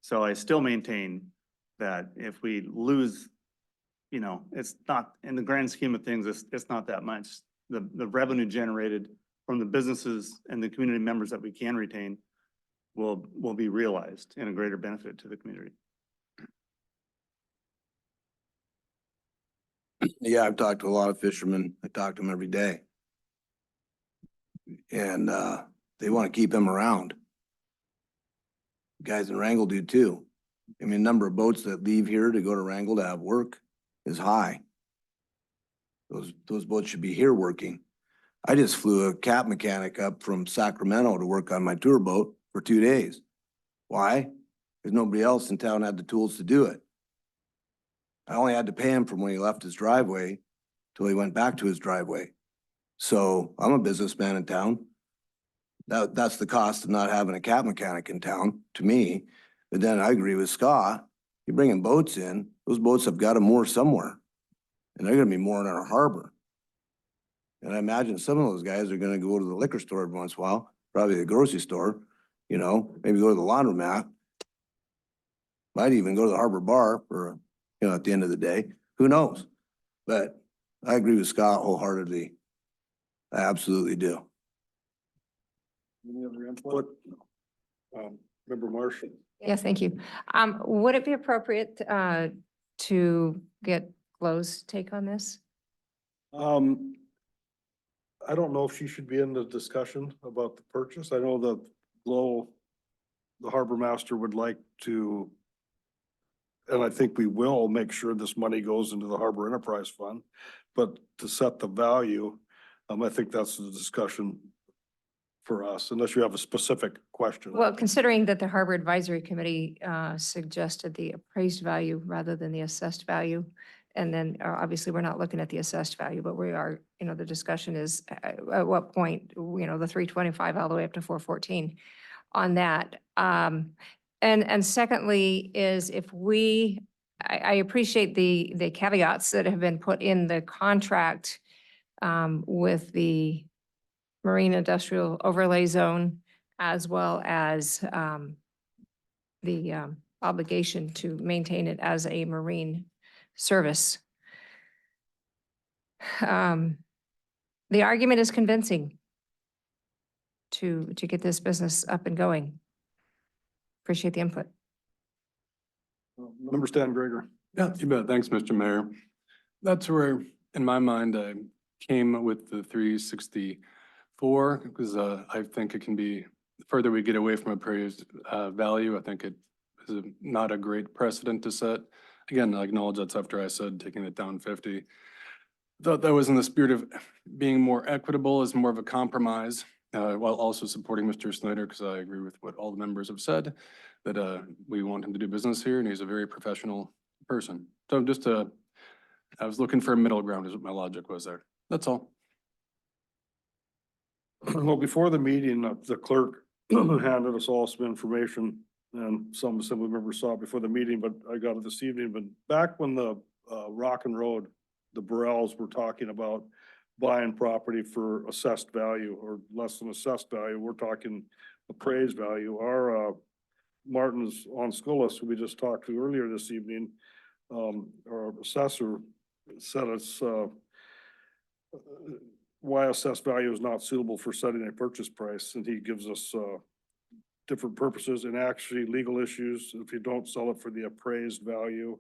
So I still maintain that if we lose, it's not, in the grand scheme of things, it's not that much. The revenue generated from the businesses and the community members that we can retain will be realized in a greater benefit to the community. Yeah, I've talked to a lot of fishermen. I talk to them every day. And they want to keep him around. Guys in Wrangell do too. I mean, the number of boats that leave here to go to Wrangell to have work is high. Those boats should be here working. I just flew a cat mechanic up from Sacramento to work on my tour boat for 2 days. Why? Because nobody else in town had the tools to do it. I only had to pay him from when he left his driveway till he went back to his driveway. So I'm a businessman in town. That's the cost of not having a cat mechanic in town to me. But then I agree with Scott. You're bringing boats in, those boats have got to moor somewhere. And they're going to be mooring in our harbor. And I imagine some of those guys are going to go to the liquor store every once in a while, probably the grocery store, maybe go to the laundromat. Might even go to the harbor bar for, at the end of the day. Who knows? But I agree with Scott wholeheartedly. I absolutely do. Any other input? Member Marshall. Yes, thank you. Would it be appropriate to get Glo's take on this? I don't know if she should be in the discussion about the purchase. I know that the harbor master would like to, and I think we will make sure this money goes into the Harbor Enterprise Fund, but to set the value, I think that's the discussion for us, unless you have a specific question. Well, considering that the Harbor Advisory Committee suggested the appraised value rather than the assessed value. And then obviously we're not looking at the assessed value, but we are, the discussion is at what point, the 325 all the way up to 414 on that. And secondly is if I appreciate the caveats that have been put in the contract with the Marine Industrial Overlay Zone, as well as the obligation to maintain it as a marine service. The argument is convincing to get this business up and going. Appreciate the input. Member Stan Gregor. Yeah, you bet. Thanks, Mr. Mayor. That's where, in my mind, I came with the 364 because I think it can be, the further we get away from appraised value, I think it is not a great precedent to set. Again, I acknowledge that's after I said taking it down 50. Thought that was in the spirit of being more equitable as more of a compromise, while also supporting Mr. Snyder, because I agree with what all the members have said, that we want him to do business here and he's a very professional person. So just I was looking for a middle ground is what my logic was there. That's all. Well, before the meeting, the clerk handed us all some information and some assembly members saw it before the meeting, but I got it this evening. But back when the Rockin' Road, the Burrells were talking about buying property for assessed value or less than assessed value, we're talking appraised value. Our Martin's on Scolas, who we just talked to earlier this evening, our assessor said it's why assessed value is not suitable for setting a purchase price, and he gives us different purposes and actually legal issues if you don't sell it for the appraised value.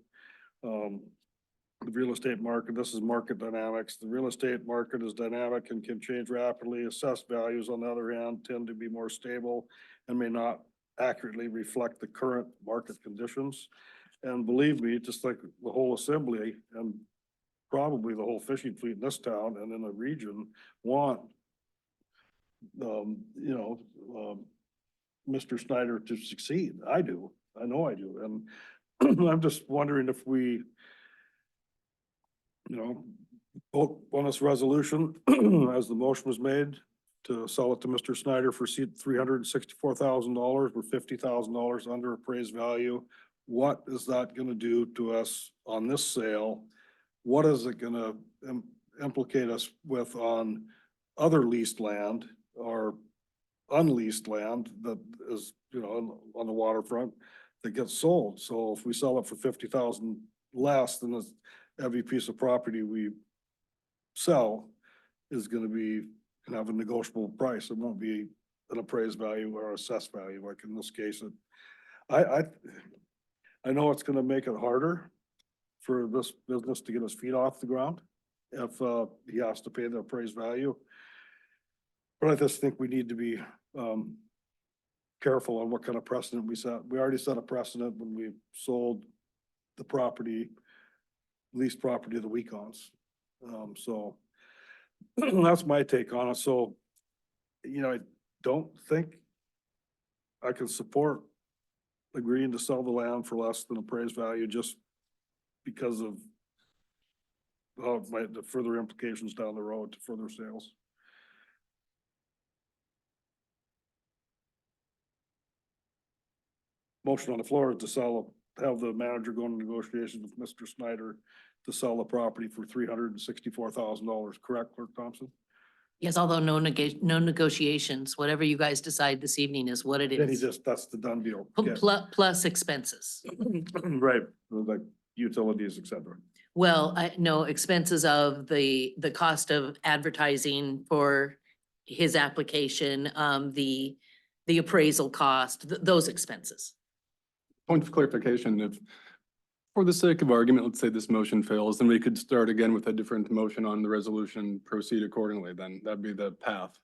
The real estate market, this is market dynamics. The real estate market is dynamic and can change rapidly. Assessed values, on the other hand, tend to be more stable and may not accurately reflect the current market conditions. And believe me, just like the whole assembly and probably the whole fishing fleet in this town and in the region want, Mr. Snyder to succeed. I do. I know I do. And I'm just wondering if we, vote on this resolution as the motion was made to sell it to Mr. Snyder for $364,000. We're $50,000 under appraised value. What is that gonna do to us on this sale? What is it gonna implicate us with on other leased land or unleased land that is, on the waterfront that gets sold? So if we sell it for 50,000 less than this, every piece of property we sell is gonna have a negotiable price. It won't be an appraised value or assessed value, like in this case. I know it's gonna make it harder for this business to get his feet off the ground if he has to pay the appraised value. But I just think we need to be careful on what kind of precedent we set. We already set a precedent when we sold the property, leased property of the Weekons. So that's my take on it. So, I don't think I can support agreeing to sell the land for less than appraised value just because of the further implications down the road to further sales. Motion on the floor is to have the manager go into negotiations with Mr. Snyder to sell the property for $364,000, correct, Clerk Thompson? Yes, although no negotiations, whatever you guys decide this evening is what it Then is. that's the done deal. Okay. Plus expenses. Right, like utilities, et cetera. Well, no expenses of the cost of advertising for his application, the appraisal cost, those expenses. Point of clarification, if, for the sake of argument, let's say this motion fails, then we could start again with a different motion on the resolution, proceed accordingly, then that'd be the path.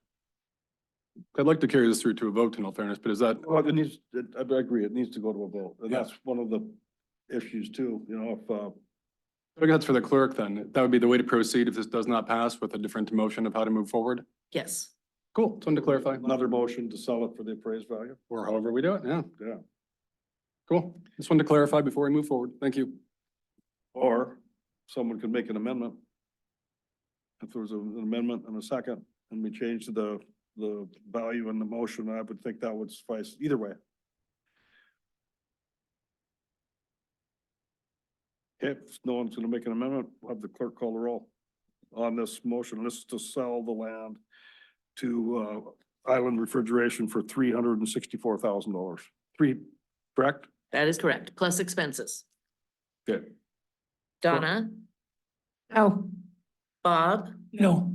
I'd like to carry this through to a vote in all fairness, but is that, Well, I agree, it needs to go to a vote, and that's one of the issues too, I guess for the clerk then, that would be the way to proceed if this does not pass with a different motion of how to move forward? Yes. Cool, just wanted to clarify. Another motion to sell it for the appraised value. Or however we do it, yeah. Yeah. Cool, just wanted to clarify before we move forward. Thank you. Or someone could make an amendment. If there was an amendment and a second, and we changed the value in the motion, I would think that would suffice either way. Okay, if no one's gonna make an amendment, we'll have the clerk call the roll on this motion. This is to sell the land to Island Refrigeration for $364,000. Correct? That is correct, plus expenses. Good. Donna, Oh, Bob, No,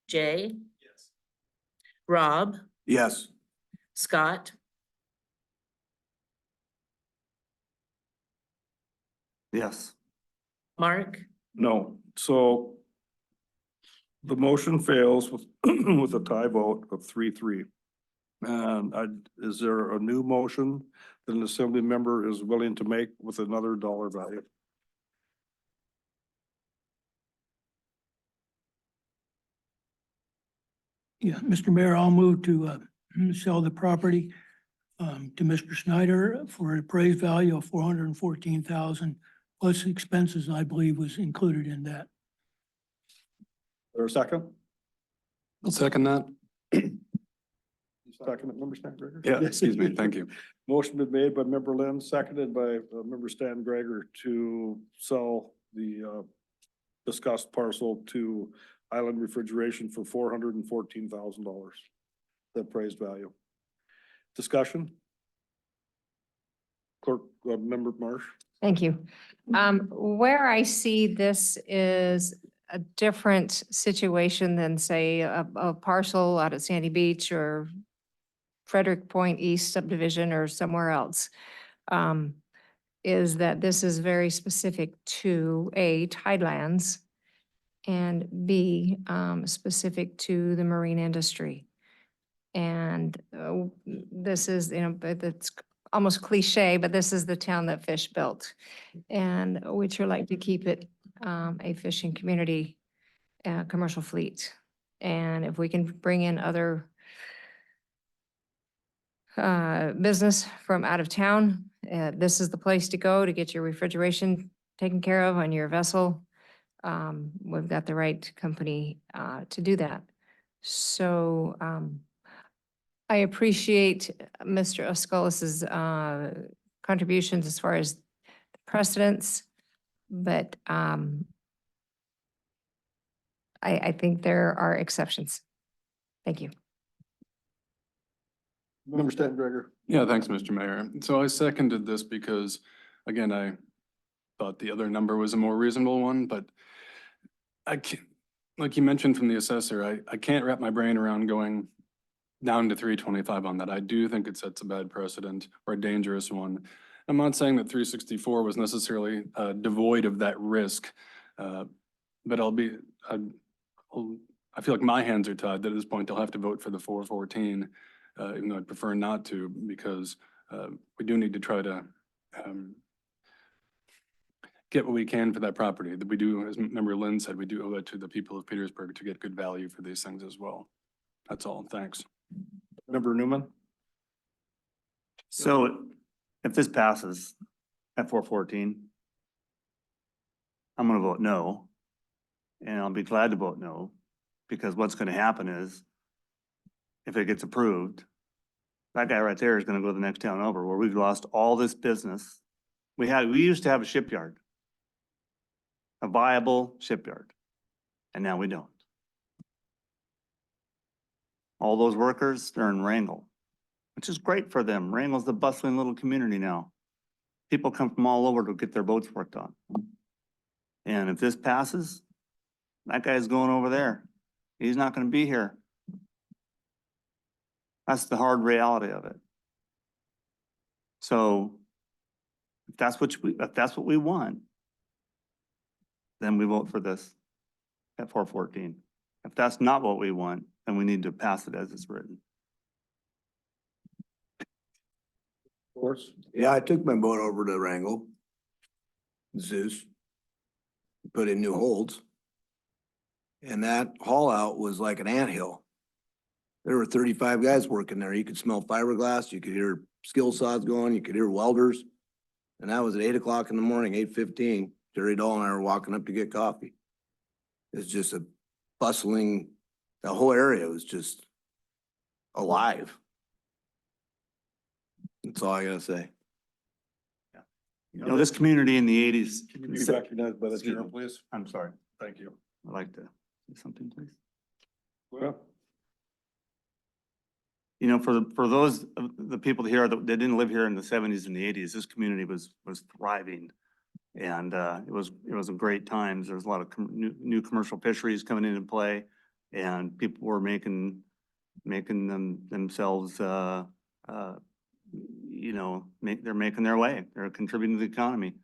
Jay? Yes. Rob, Yes. Scott, Yes. Mark? No, so the motion fails with, with a tie vote of 3-3. And is there a new motion that an assembly member is willing to make with another dollar value? Yeah, Mr. Mayor, I'll move to sell the property to Mr. Snyder for an appraised value of 414,000 plus expenses, I believe was included in that. There a second? I'll second that. Second at member Stan Gregor? Yeah, excuse me. Thank you. Motion been made by member Lynn, seconded by member Stan Gregor to sell the discussed parcel to Island Refrigeration for $414,000. The appraised value. Discussion? Clerk, member Marsh? Thank you. Where I see this is a different situation than say a parcel out at Sandy Beach or Frederick Point East subdivision or somewhere else. Is that this is very specific to A, tidelands, and B, specific to the marine industry. And this is, it's almost cliche, but this is the town that fish built. And we'd sure like to keep it a fishing community, commercial fleet. And if we can bring in other business from out of town, this is the place to go to get your refrigeration taken care of on your vessel. We've got the right company to do that. So I appreciate Mr. Osculis's contributions as far as precedents, but I think there are exceptions. Thank you. Member Stan Gregor? Yeah, thanks, Mr. Mayor. So I seconded this because, again, I thought the other number was a more reasonable one, but I can't, like you mentioned from the assessor, I can't wrap my brain around going down to 325 on that. I do think it sets a bad precedent or a dangerous one. I'm not saying that 364 was necessarily devoid of that risk, but I feel like my hands are tied. At this point, I'll have to vote for the 414, even though I'd prefer not to, because we do need to try to get what we can for that property. That we do, as Member Lynn said, we do owe it to the people of Petersburg to get good value for these things as well. That's all. Thanks. Member Newman? So if this passes at 414, I'm gonna vote no. And I'll be glad to vote no, because what's gonna happen is, if it gets approved, that guy right there is gonna go to the next town over, where we've lost all this business. We used to have a shipyard, a viable shipyard, and now we don't. All those workers, they're in Wrangell, which is great for them. Wrangell's the bustling little community now. People come from all over to get their boats worked on. And if this passes, that guy's going over there. He's not gonna be here. That's the hard reality of it. So if that's what we want, then we vote for this at 414. If that's not what we want, then we need to pass it as it's written. Of course. Yeah, I took my boat over to Wrangell, Zeus, put in new holds. And that haul out was like an anthill. There were 35 guys working there. You could smell fiberglass, you could hear skill saws going, you could hear welders. And that was at 8 o'clock in the morning, 8:15. Jerry Dahl and I were walking up to get coffee. It's just a bustling, the whole area was just alive. That's all I gotta say. You know, this community in the 80s. Can you be recognized by the Excuse chair, me. please? I'm sorry. Thank you. I'd like to say something, please. Well, You know, for those of the people here that didn't live here in the 70s and the 80s, this community was thriving. And it was a great times. There was a lot of new commercial fisheries coming into play, and people were making themselves they're making their way. They're contributing to the economy.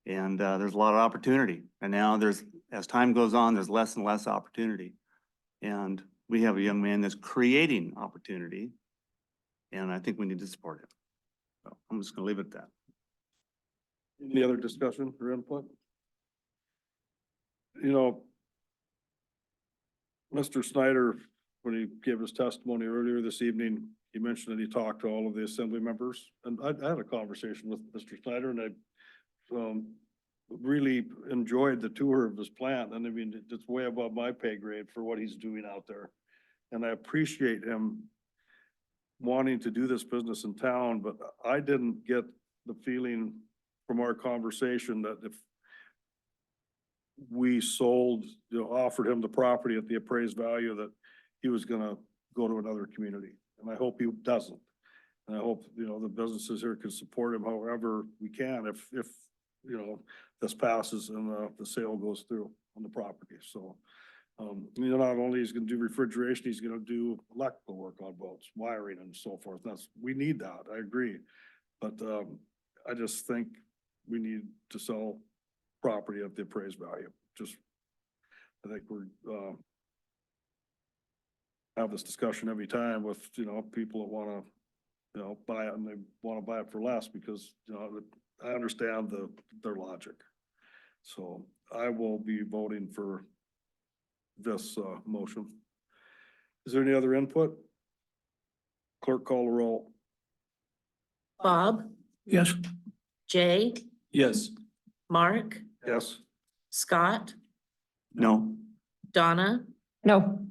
And there's a lot of opportunity. And now as time goes on, there's less and less opportunity. And we have a young man that's creating opportunity, and I think we need to support him. So I'm just gonna leave it at that. any other discussion or input? You know, Mr. Snyder when he gave his testimony earlier this evening, he mentioned that he talked to all of the assembly members. And I had a conversation with Mr. Snyder and I really enjoyed the tour of his plant. And I mean, it's way above my pay grade for what he's doing out there. And I appreciate him wanting to do this business in town, but I didn't get the feeling from our conversation that if we sold, offered him the property at the appraised value, that he was gonna go to another community. And I hope he doesn't. And I hope, the businesses here can support him however we can if, this passes and the sale goes through on the property. So, not only he's gonna do refrigeration, he's gonna do electrical work on boats, wiring and so forth. We need that, I agree. But, I just think we need to sell property at the appraised value. I think we're, have this discussion every time with, people that wanna, buy it and they wanna buy it for less because, I understand their logic. So I will be voting for this, motion. Is there any other input? Clerk, call the roll. Bob, Yes. Jay, Yes. Mark, Yes. Scott, No. Donna, No.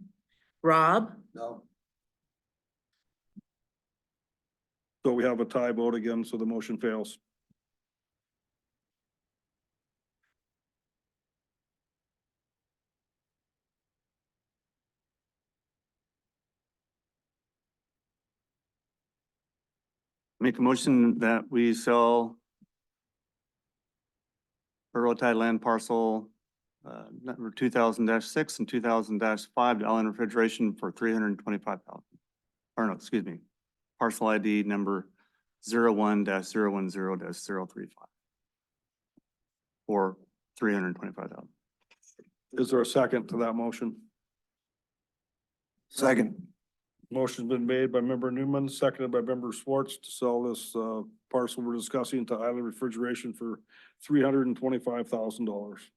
Rob, No. So we have a tie vote again, so the motion fails. Make a motion that we sell Borough Tie land parcel number 2000-6 and 2000-5 to Allen Refrigeration for $325,000. Or no, excuse me, parcel ID number 01-010-035 for $325,000. Is there a second to that motion? Second. Motion's been made by member Newman, seconded by member Schwartz to sell this parcel we're discussing to Island Refrigeration for $325,000.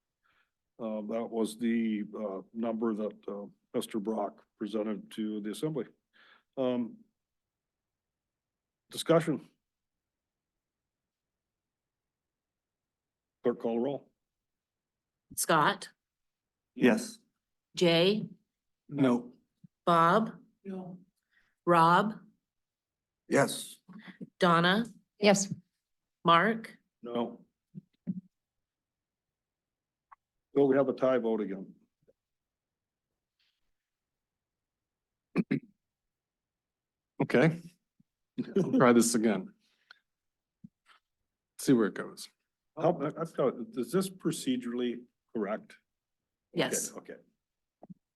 That was the number that Mr. Brock presented to the assembly. Discussion. Clerk, call the roll. Scott, Yes. Jay, No. Bob, No. Rob, Yes. Donna, Yes. Mark, No. So we have a tie vote again. Okay. I'll try this again. See where it goes. Is this procedurally correct? yes. Okay.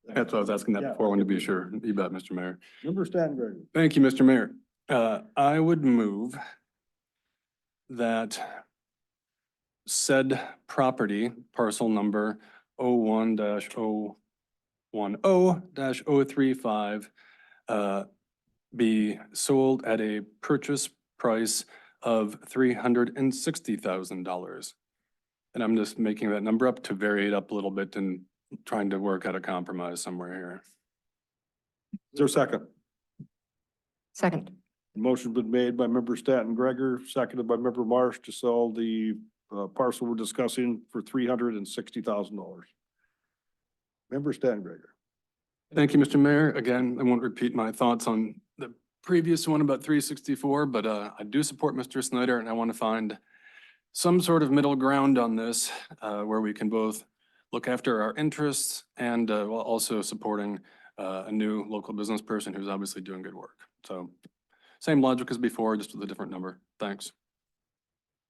That's what I was asking that Yeah. before. I wanted to be sure. You bet, Mr. Mayor. Member Stanberg. Thank you, Mr. Mayor. I would move that said property, parcel number 01-010-035, be sold at a purchase price of $360,000. And I'm just making that number up to vary it up a little bit and trying to work out a compromise somewhere here. Is there a second? Second. Motion been made by member Stanton Gregor, seconded by member Marsh to sell the parcel we're discussing for $360,000. Member Stanton Gregor. Thank you, Mr. Mayor. Again, I won't repeat my thoughts on the previous one about 364, but I do support Mr. Snyder and I want to find some sort of middle ground on this where we can both look after our interests and while also supporting a new local business person who's obviously doing good work. So same logic as before, just with a different number. Thanks.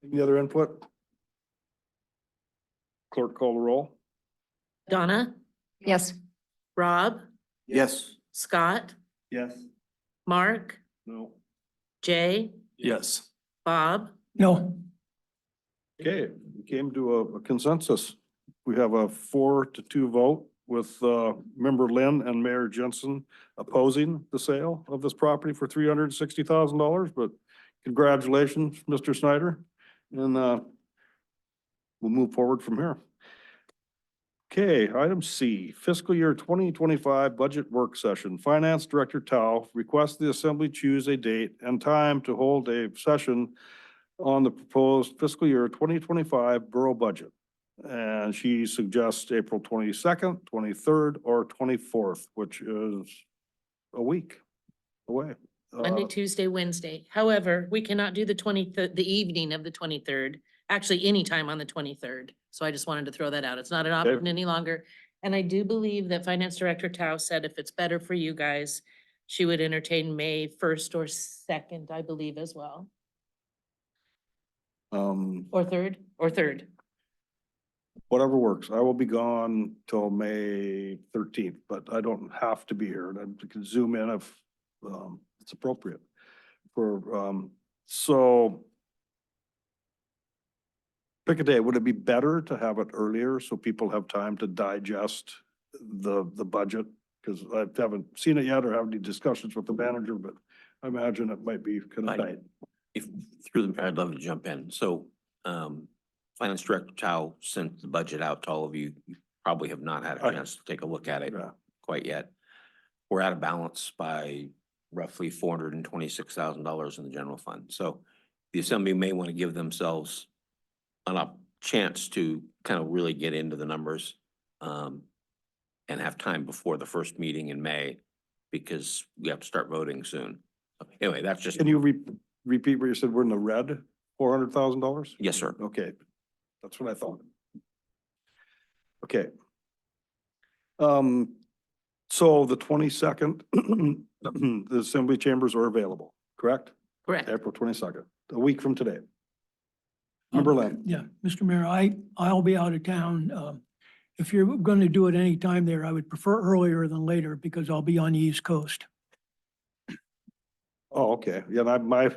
Any other input? Clerk, call the roll. Donna, Yes. Rob, Yes. Scott, Yes. Mark, No. Jay, Yes. Bob, No. Okay, we came to a consensus. We have a 4-2 vote with member Lynn and Mayor Jensen opposing the sale of this property for $360,000, but congratulations, Mr. Snyder. And we'll move forward from here. Okay, item C, fiscal year 2025 budget work session. Finance Director Tao requests the assembly choose a date and time to hold a session on the proposed fiscal year 2025 borough budget. And she suggests April 22nd, 23rd, or 24th, which is a week away. Monday, Tuesday, Wednesday. However, we cannot do the 23rd, the evening of the 23rd, actually anytime on the 23rd. So I just wanted to throw that out. It's not an option any longer. And I do believe that Finance Director Tao said if it's better for you guys, she would entertain May 1st or 2nd, I believe as well. Or 3rd. Whatever works. I will be gone till May 13th, but I don't have to be here. And I can zoom in if it's appropriate for, so pick a day. Would it be better to have it earlier so people have time to digest the budget? Because I haven't seen it yet or have any discussions with the manager, but I imagine it might be kind of tight. If through the, I'd love to jump in. So, Finance Director Tao sent the budget out to all of you. You probably have not had a chance to take a look at it Yeah. quite yet. We're out of balance by roughly $426,000 in the general fund. So the assembly may want to give themselves a chance to kind of really get into the numbers, and have time before the first meeting in May, because we have to start voting soon. Anyway, that's just. Can you repeat what you said? We're in the red, $400,000? Yes, sir. Okay, that's what I thought. Okay. So the 22nd, the assembly chambers are available, correct? Correct. April 22nd, a week from today. Member Lynn. Yeah, Mr. Mayor, I'll be out of town. If you're going to do it any time there, I would prefer earlier than later because I'll be on the East Coast. Oh, okay. Yeah, my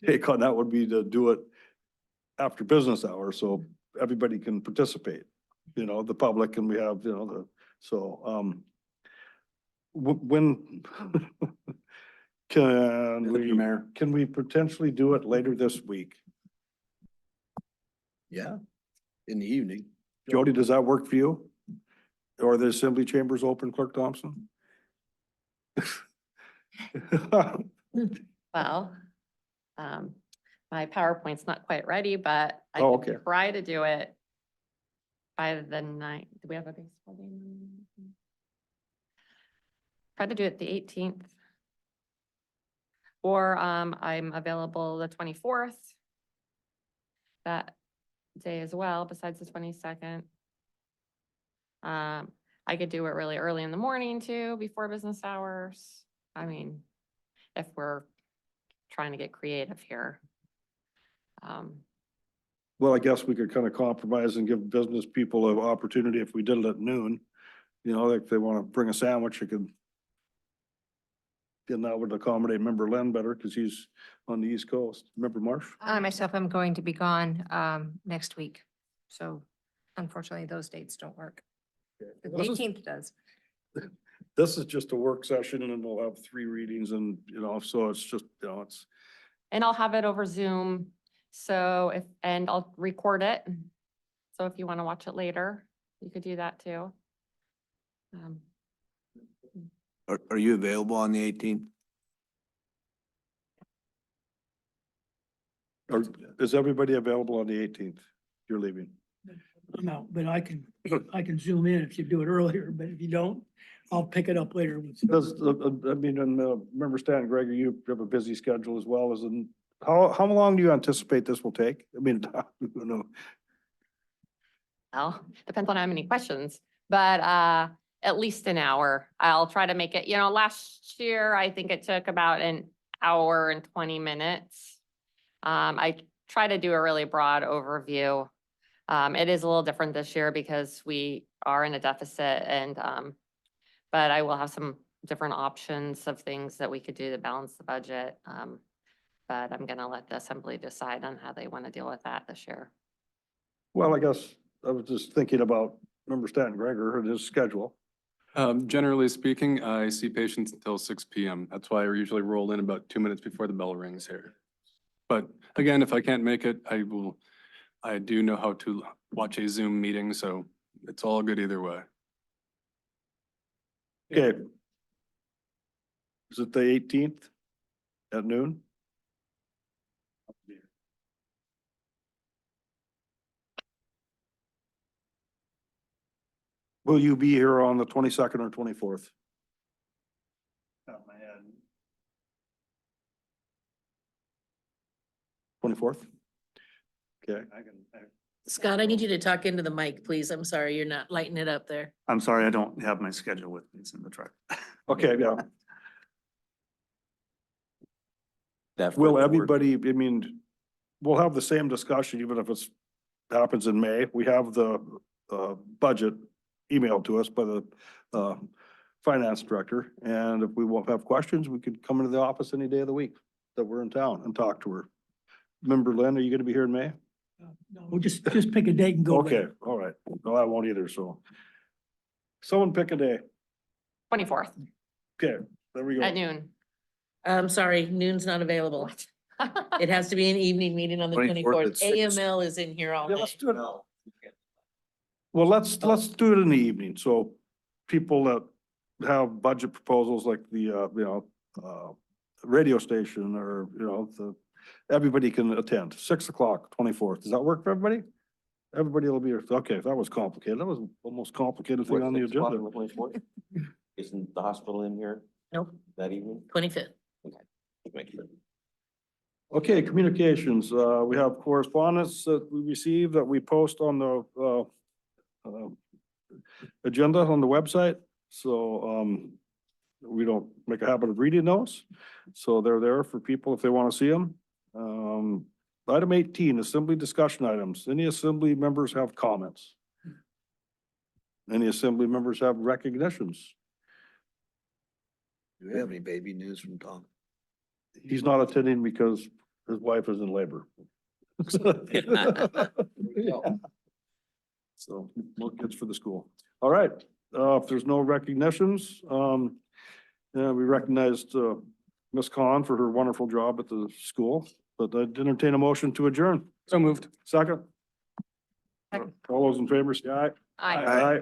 take on that would be to do it after business hours, so everybody can participate. You know, the public, and we have, you know, when can we potentially do it later this week? Yeah, in the evening. Jody, does that work for you? Or the assembly chambers open, Clerk Thompson? Well, my PowerPoint's not quite ready, but I Oh, can okay. try to do it by the night. Do we have a baseball game? Try to do it the 18th. Or I'm available the 24th. That day as well, besides the 22nd. I could do it really early in the morning too, before business hours. I mean, if we're trying to get creative here. Well, I guess we could kind of compromise and give business people an opportunity if we did it at noon. You know, if they want to bring a sandwich, you could. And that would accommodate Member Len better because he's on the East Coast. Member Marsh? Myself, I'm going to be gone next week. So unfortunately, those dates don't work. The This is- 18th does. This is just a work session and we'll have 3 readings and, you know, so it's just, you know, it's. And I'll have it over Zoom. So and I'll record it. So if you want to watch it later, you could do that too. Are you available on the 18th? Or is everybody available on the 18th? You're leaving. I'm out, but I can zoom in if you do it earlier, but if you don't, I'll pick it up later. Does, I mean, and Member Stan Gregor, you have a busy schedule as well as in, how long do you anticipate this will take? I mean, you know. Well, depends on how many questions, but at least an hour. I'll try to make it, you know, last year, I think it took about an hour and 20 minutes. I try to do a really broad overview. It is a little different this year because we are in a deficit and, but I will have some different options of things that we could do to balance the budget. But I'm gonna let the assembly decide on how they want to deal with that this year. Well, I guess I was just thinking about Member Stan Gregor and his schedule. Generally speaking, I see patients until 6 p.m. That's why I usually roll in about 2 minutes before the bell rings here. But again, if I can't make it, I do know how to watch a Zoom meeting, so It's all good either way. Okay. Is it the 18th at noon? Will you be here on the 22nd or 24th? Top of my head. 24th? Okay. Scott, I need you to talk into the mic, please. I'm sorry, you're not lighting it up there. I'm sorry, I don't have my schedule with me. It's in the truck. Okay, yeah. That Will for the board. everybody, I mean, we'll have the same discussion, even if it's happens in May. We have the budget emailed to us by the finance director. And if we won't have questions, we could come into the office any day of the week that we're in town and talk to her. Remember, Lynn, are you gonna be here in May? No, just pick a date and go. with Okay, it. all right. No, I won't either, so. Someone pick a day. 24th Okay, there we go. at noon. I'm sorry, noon's not available. It has to be an evening meeting on the 24th twenty-fourth. at 6. AML is in here all Yeah, night. let's do it. Well, let's do it in the evening, so people that have budget proposals like the, radio station or, everybody can attend, 6 o'clock, 24th. Does that work for everybody? Everybody will be here. Okay, that was complicated. That was the most complicated thing on the agenda. Isn't the hospital in here Nope, that evening? 25th. Make sure. Okay, communications, we have correspondence that we received that we post on the, agenda on the website, so, we don't make a habit of reading those. So they're there for people if they want to see them. Item 18, assembly discussion items. Any assembly members have comments? Any assembly members have recognitions? Do we have any baby news from Tom? He's not attending because his wife is in labor. So more kids for the school. All right, if there's no recognitions, yeah, we recognized Ms. Khan for her wonderful job at the school, but I'd entertain a motion to adjourn. So moved. Second? Second. All those in favor, say aye. Aye. Aye.